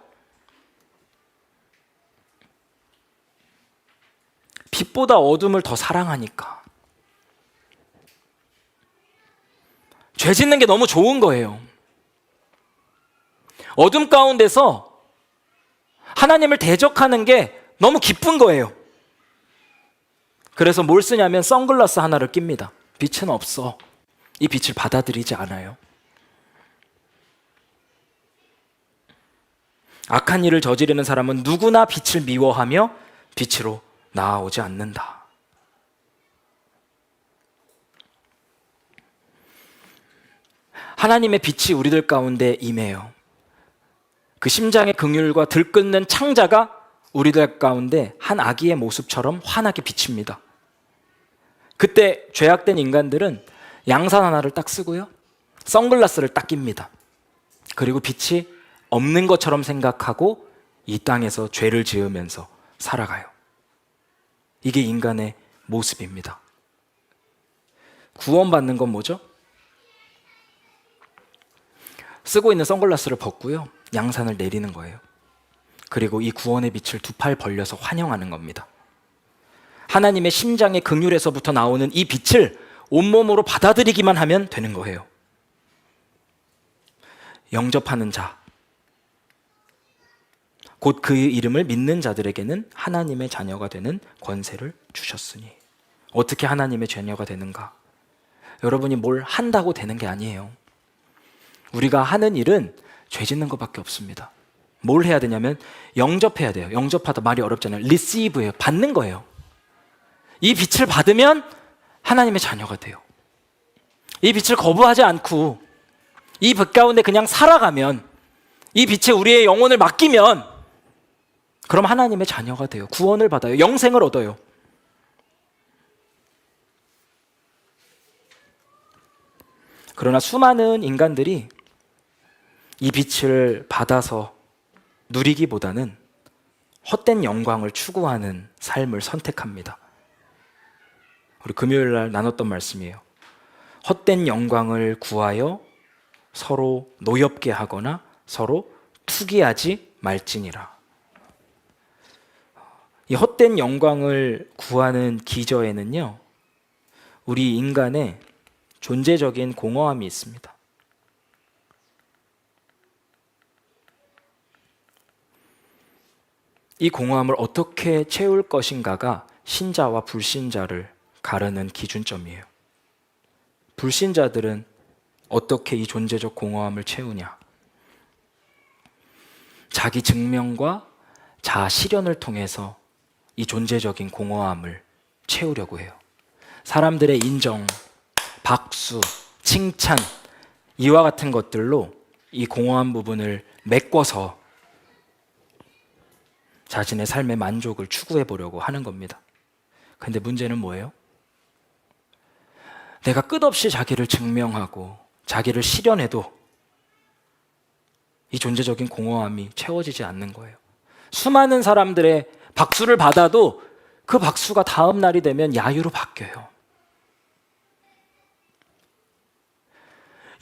빛보다 어둠을 더 사랑하니까. 죄 짓는 게 너무 좋은 거예요. 어둠 가운데서 하나님을 대적하는 게 너무 기쁜 거예요. 그래서 뭘 쓰냐면 선글라스 하나를 낍니다. 빛은 없어. 이 빛을 받아들이지 않아요. 악한 일을 저지르는 사람은 누구나 빛을 미워하며 빛으로 나아오지 않는다. 하나님의 빛이 우리들 가운데 임해요. 그 심장의 긍휼과 들끓는 창자가 우리들 가운데 한 아기의 모습처럼 환하게 비칩니다. 그때 죄악된 인간들은 양산 하나를 딱 쓰고요, 선글라스를 딱 낍니다. 그리고 빛이 없는 것처럼 생각하고 이 땅에서 죄를 지으면서 살아가요. 이게 인간의 모습입니다. 구원받는 건 뭐죠? 쓰고 있는 선글라스를 벗고요, 양산을 내리는 거예요. 그리고 이 구원의 빛을 두 팔 벌려서 환영하는 겁니다. 하나님의 심장의 긍휼에서부터 나오는 이 빛을 온몸으로 받아들이기만 하면 되는 거예요. 영접하는 자, 곧 그의 이름을 믿는 자들에게는 하나님의 자녀가 되는 권세를 주셨으니. 어떻게 하나님의 자녀가 되는가? 여러분이 뭘 한다고 되는 게 아니에요. 우리가 하는 일은 죄 짓는 것밖에 없습니다. 뭘 해야 되냐면 영접해야 돼요. 영접하다 말이 어렵잖아요. receive예요. 받는 거예요. 이 빛을 받으면 하나님의 자녀가 돼요. 이 빛을 거부하지 않고 이 빛 가운데 그냥 살아가면, 이 빛에 우리의 영혼을 맡기면, 그럼 하나님의 자녀가 돼요. 구원을 받아요. 영생을 얻어요. 그러나 수많은 인간들이 이 빛을 받아서 누리기보다는 헛된 영광을 추구하는 삶을 선택합니다. 우리 금요일 날 나눴던 말씀이에요. 헛된 영광을 구하여 서로 노엽게 하거나 서로 투기하지 말지니라. 이 헛된 영광을 구하는 기저에는요, 우리 인간의 존재적인 공허함이 있습니다. 이 공허함을 어떻게 채울 것인가가 신자와 불신자를 가르는 기준점이에요. 불신자들은 어떻게 이 존재적 공허함을 채우냐? 자기 증명과 자아 실현을 통해서 이 존재적인 공허함을 채우려고 해요. 사람들의 인정, 박수, 칭찬, 이와 같은 것들로 이 공허한 부분을 메꿔서 자신의 삶의 만족을 추구해 보려고 하는 겁니다. 근데 문제는 뭐예요? 내가 끝없이 자기를 증명하고 자기를 실현해도 이 존재적인 공허함이 채워지지 않는 거예요. 수많은 사람들의 박수를 받아도 그 박수가 다음 날이 되면 야유로 바뀌어요.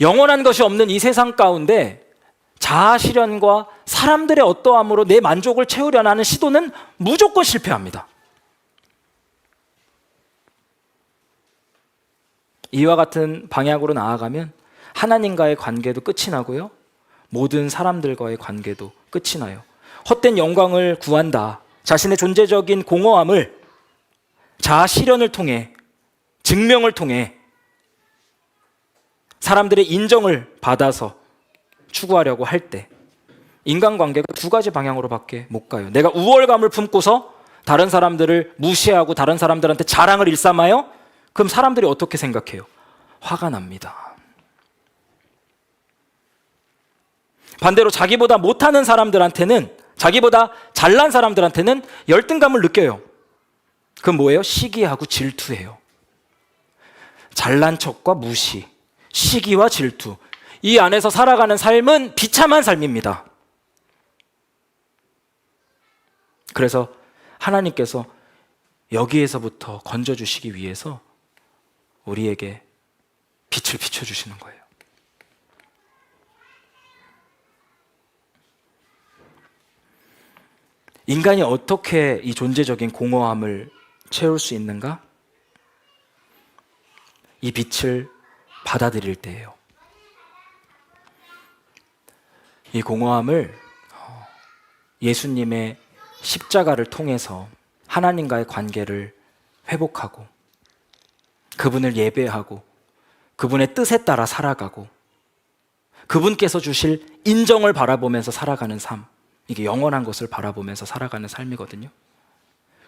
영원한 것이 없는 이 세상 가운데 자아 실현과 사람들의 어떠함으로 내 만족을 채우려는 하는 시도는 무조건 실패합니다. 이와 같은 방향으로 나아가면 하나님과의 관계도 끝이 나고요, 모든 사람들과의 관계도 끝이 나요. 헛된 영광을 구한다. 자신의 존재적인 공허함을 자아 실현을 통해, 증명을 통해 사람들의 인정을 받아서 추구하려고 할 때 인간관계가 두 가지 방향으로밖에 못 가요. 내가 우월감을 품고서 다른 사람들을 무시하고 다른 사람들한테 자랑을 일삼아요? 그럼 사람들이 어떻게 생각해요? 화가 납니다. 반대로 자기보다 못하는 사람들한테는, 자기보다 잘난 사람들한테는 열등감을 느껴요. 그건 뭐예요? 시기하고 질투예요. 잘난 척과 무시, 시기와 질투, 이 안에서 살아가는 삶은 비참한 삶입니다. 그래서 하나님께서 여기에서부터 건져주시기 위해서 우리에게 빛을 비춰주시는 거예요. 인간이 어떻게 이 존재적인 공허함을 채울 수 있는가? 이 빛을 받아들일 때예요. 이 공허함을 예수님의 십자가를 통해서 하나님과의 관계를 회복하고 그분을 예배하고 그분의 뜻에 따라 살아가고 그분께서 주실 인정을 바라보면서 살아가는 삶, 이게 영원한 것을 바라보면서 살아가는 삶이거든요.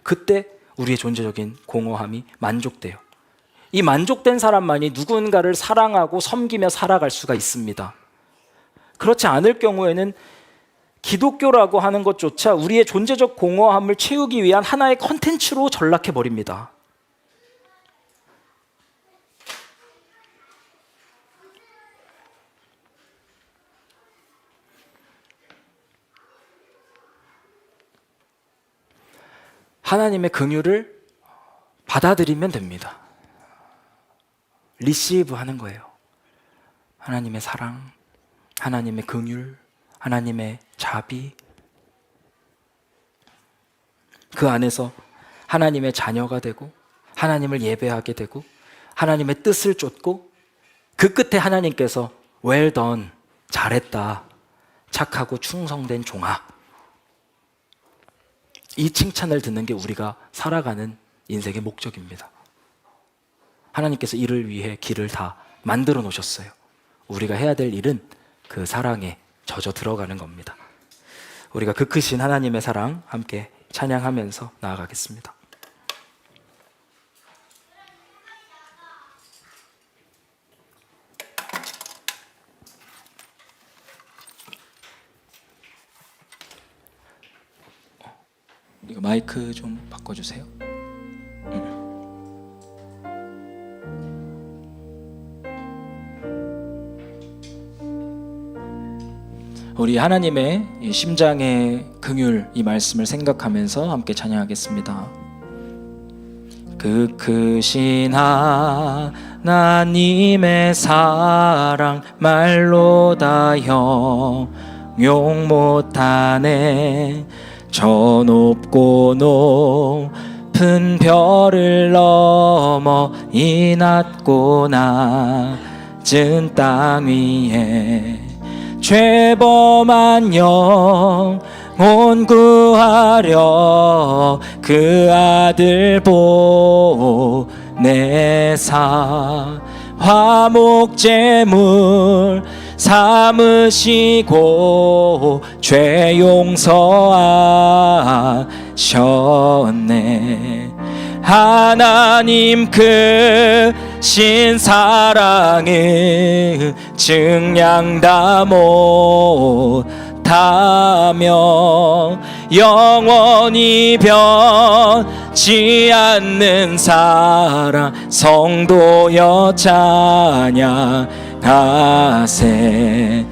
그때 우리의 존재적인 공허함이 만족돼요. 이 만족된 사람만이 누군가를 사랑하고 섬기며 살아갈 수가 있습니다. 그렇지 않을 경우에는 기독교라고 하는 것조차 우리의 존재적 공허함을 채우기 위한 하나의 컨텐츠로 전락해 버립니다. 하나님의 긍휼을 받아들이면 됩니다. 리시브 하는 거예요. 하나님의 사랑, 하나님의 긍휼, 하나님의 자비, 그 안에서 하나님의 자녀가 되고 하나님을 예배하게 되고 하나님의 뜻을 쫓고 그 끝에 하나님께서 well done, 잘했다, 착하고 충성된 종아, 이 칭찬을 듣는 게 우리가 살아가는 인생의 목적입니다. 하나님께서 이를 위해 길을 다 만들어 놓으셨어요. 우리가 해야 될 일은 그 사랑에 젖어 들어가는 겁니다. 우리가 그 크신 하나님의 사랑 함께 찬양하면서 나아가겠습니다. 이거 마이크 좀 바꿔주세요. 우리 하나님의 이 심장의 긍휼, 이 말씀을 생각하면서 함께 찬양하겠습니다. 그 크신 하나님의 사랑 말로 다 형용 못하네. 저 높고 높은 별을 넘어 이 낮고 낮은 땅 위에 죄범한 영혼 구하려 그 아들 보내사 화목제물 삼으시고 죄 용서하셨네. 하나님 크신 사랑은 증량 다 못하며 영원히 변치 않는 사랑 성도여 찬양하세.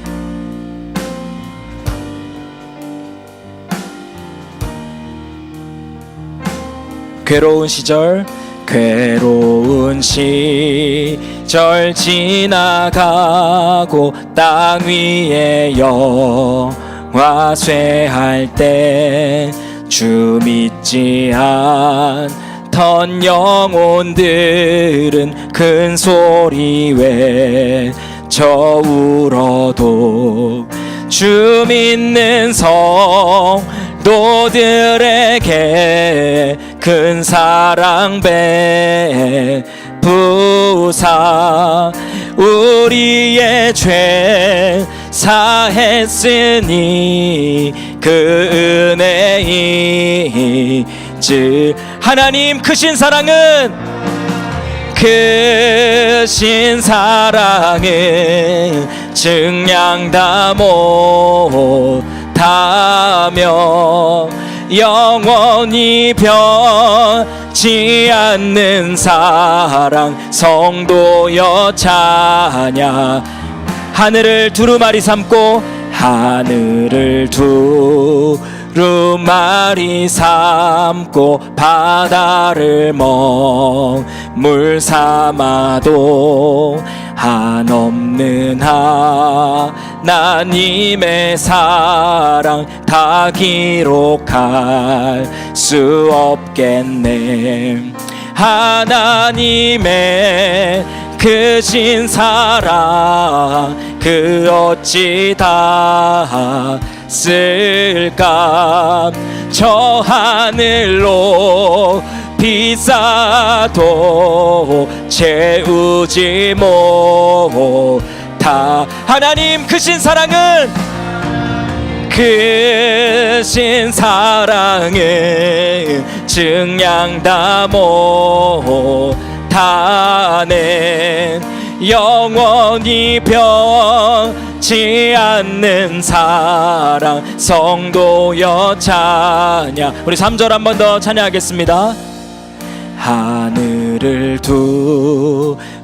괴로운 시절 지나가고 땅 위에 영화 쇠할 때 주 믿지 않던 영혼들은 큰 소리 외쳐 울어도 주 믿는 성도들에게 큰 사랑 베푸사 우리의 죄 사했으니 그 은혜이지. 하나님 크신 사랑은 증량 다 못하며 영원히 변치 않는 사랑 성도여 찬양. 하늘을 두루마리 삼고 하늘을 두루마리 삼고 바다를 먹물 삼아도 한없는 하나님의 사랑 다 기록할 수 없겠네. 하나님의 크신 사랑 그 어찌 다 쓸까. 저 하늘로 비싸도 채우지 못하. 하나님 크신 사랑은 증량 다 못하네. 영원히 변치 않는 사랑 성도여 찬양. 우리 3절 한 번 더 찬양하겠습니다. 하늘을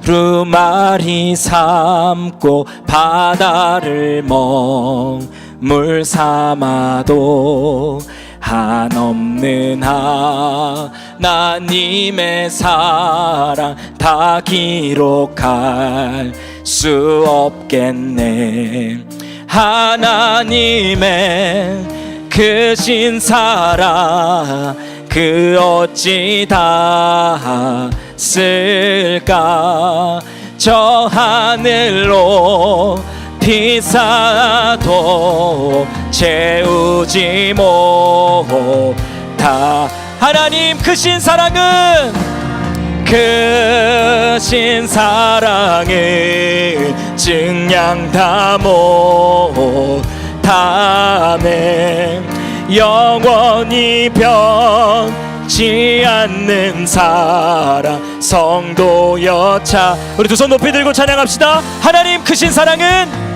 두루마리 삼고 바다를 먹물 삼아도 한없는 하나님의 사랑 다 기록할 수 없겠네. 하나님의 크신 사랑 그 어찌 다 쓸까. 저 하늘로 비싸도 채우지 못하. 하나님 크신 사랑은 크신 사랑은 증량 다 못하네. 영원히 변치 않는 사랑 성도여 차. 우리 두 손 높이 들고 찬양합시다. 하나님 크신 사랑은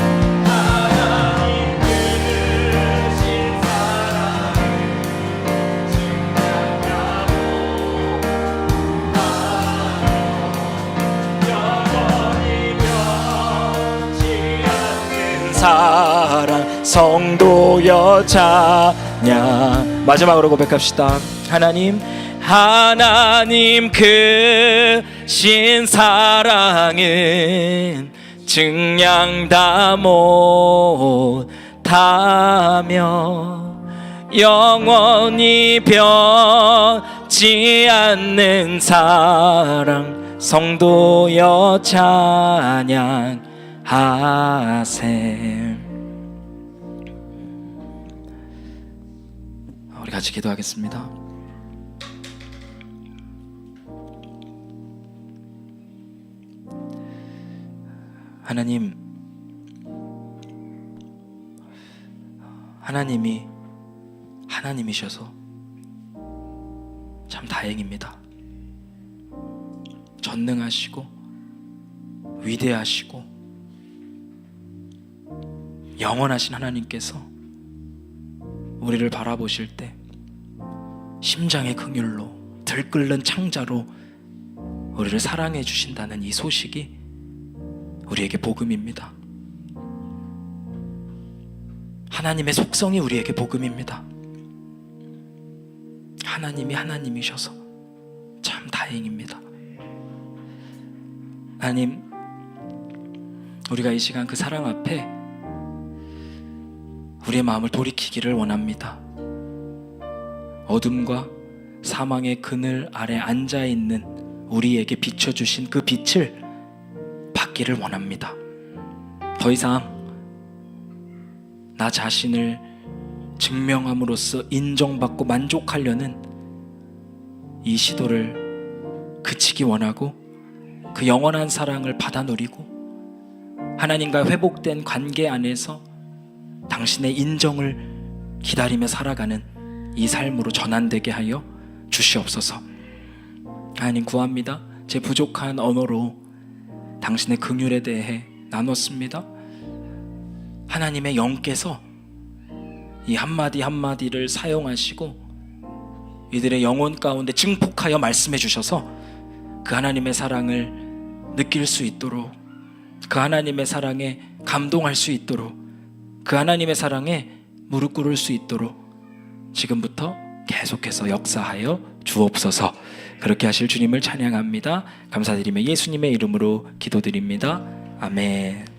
사랑 성도여 찬양. 마지막으로 고백합시다. 하나님 크신 사랑은 증량 다 못하며 영원히 변치 않는 사랑 성도여 찬양하세. 우리 같이 기도하겠습니다. 하나님이 하나님이셔서 참 다행입니다. 전능하시고 위대하시고 영원하신 하나님께서 우리를 바라보실 때 심장의 긍휼로 들끓는 창자로 우리를 사랑해 주신다는 이 소식이 우리에게 복음입니다. 하나님의 속성이 우리에게 복음입니다. 하나님이 하나님이셔서 참 다행입니다. 하나님, 우리가 이 시간 그 사랑 앞에 우리의 마음을 돌이키기를 원합니다. 어둠과 사망의 그늘 아래 앉아있는 우리에게 비춰주신 그 빛을 받기를 원합니다. 더 이상 나 자신을 증명함으로써 인정받고 만족하려는 이 시도를 그치기 원하고 그 영원한 사랑을 받아 누리고 하나님과 회복된 관계 안에서 당신의 인정을 기다리며 살아가는 이 삶으로 전환되게 하여 주시옵소서. 하나님 구합니다. 제 부족한 언어로 당신의 긍휼에 대해 나눴습니다. 하나님의 영께서 이 한마디 한마디를 사용하시고 이들의 영혼 가운데 증폭하여 말씀해 주셔서 그 하나님의 사랑을 느낄 수 있도록, 그 하나님의 사랑에 감동할 수 있도록, 그 하나님의 사랑에 무릎 꿇을 수 있도록 지금부터 계속해서 역사하여 주옵소서. 그렇게 하실 주님을 찬양합니다. 감사드리며 예수님의 이름으로 기도드립니다. 아멘.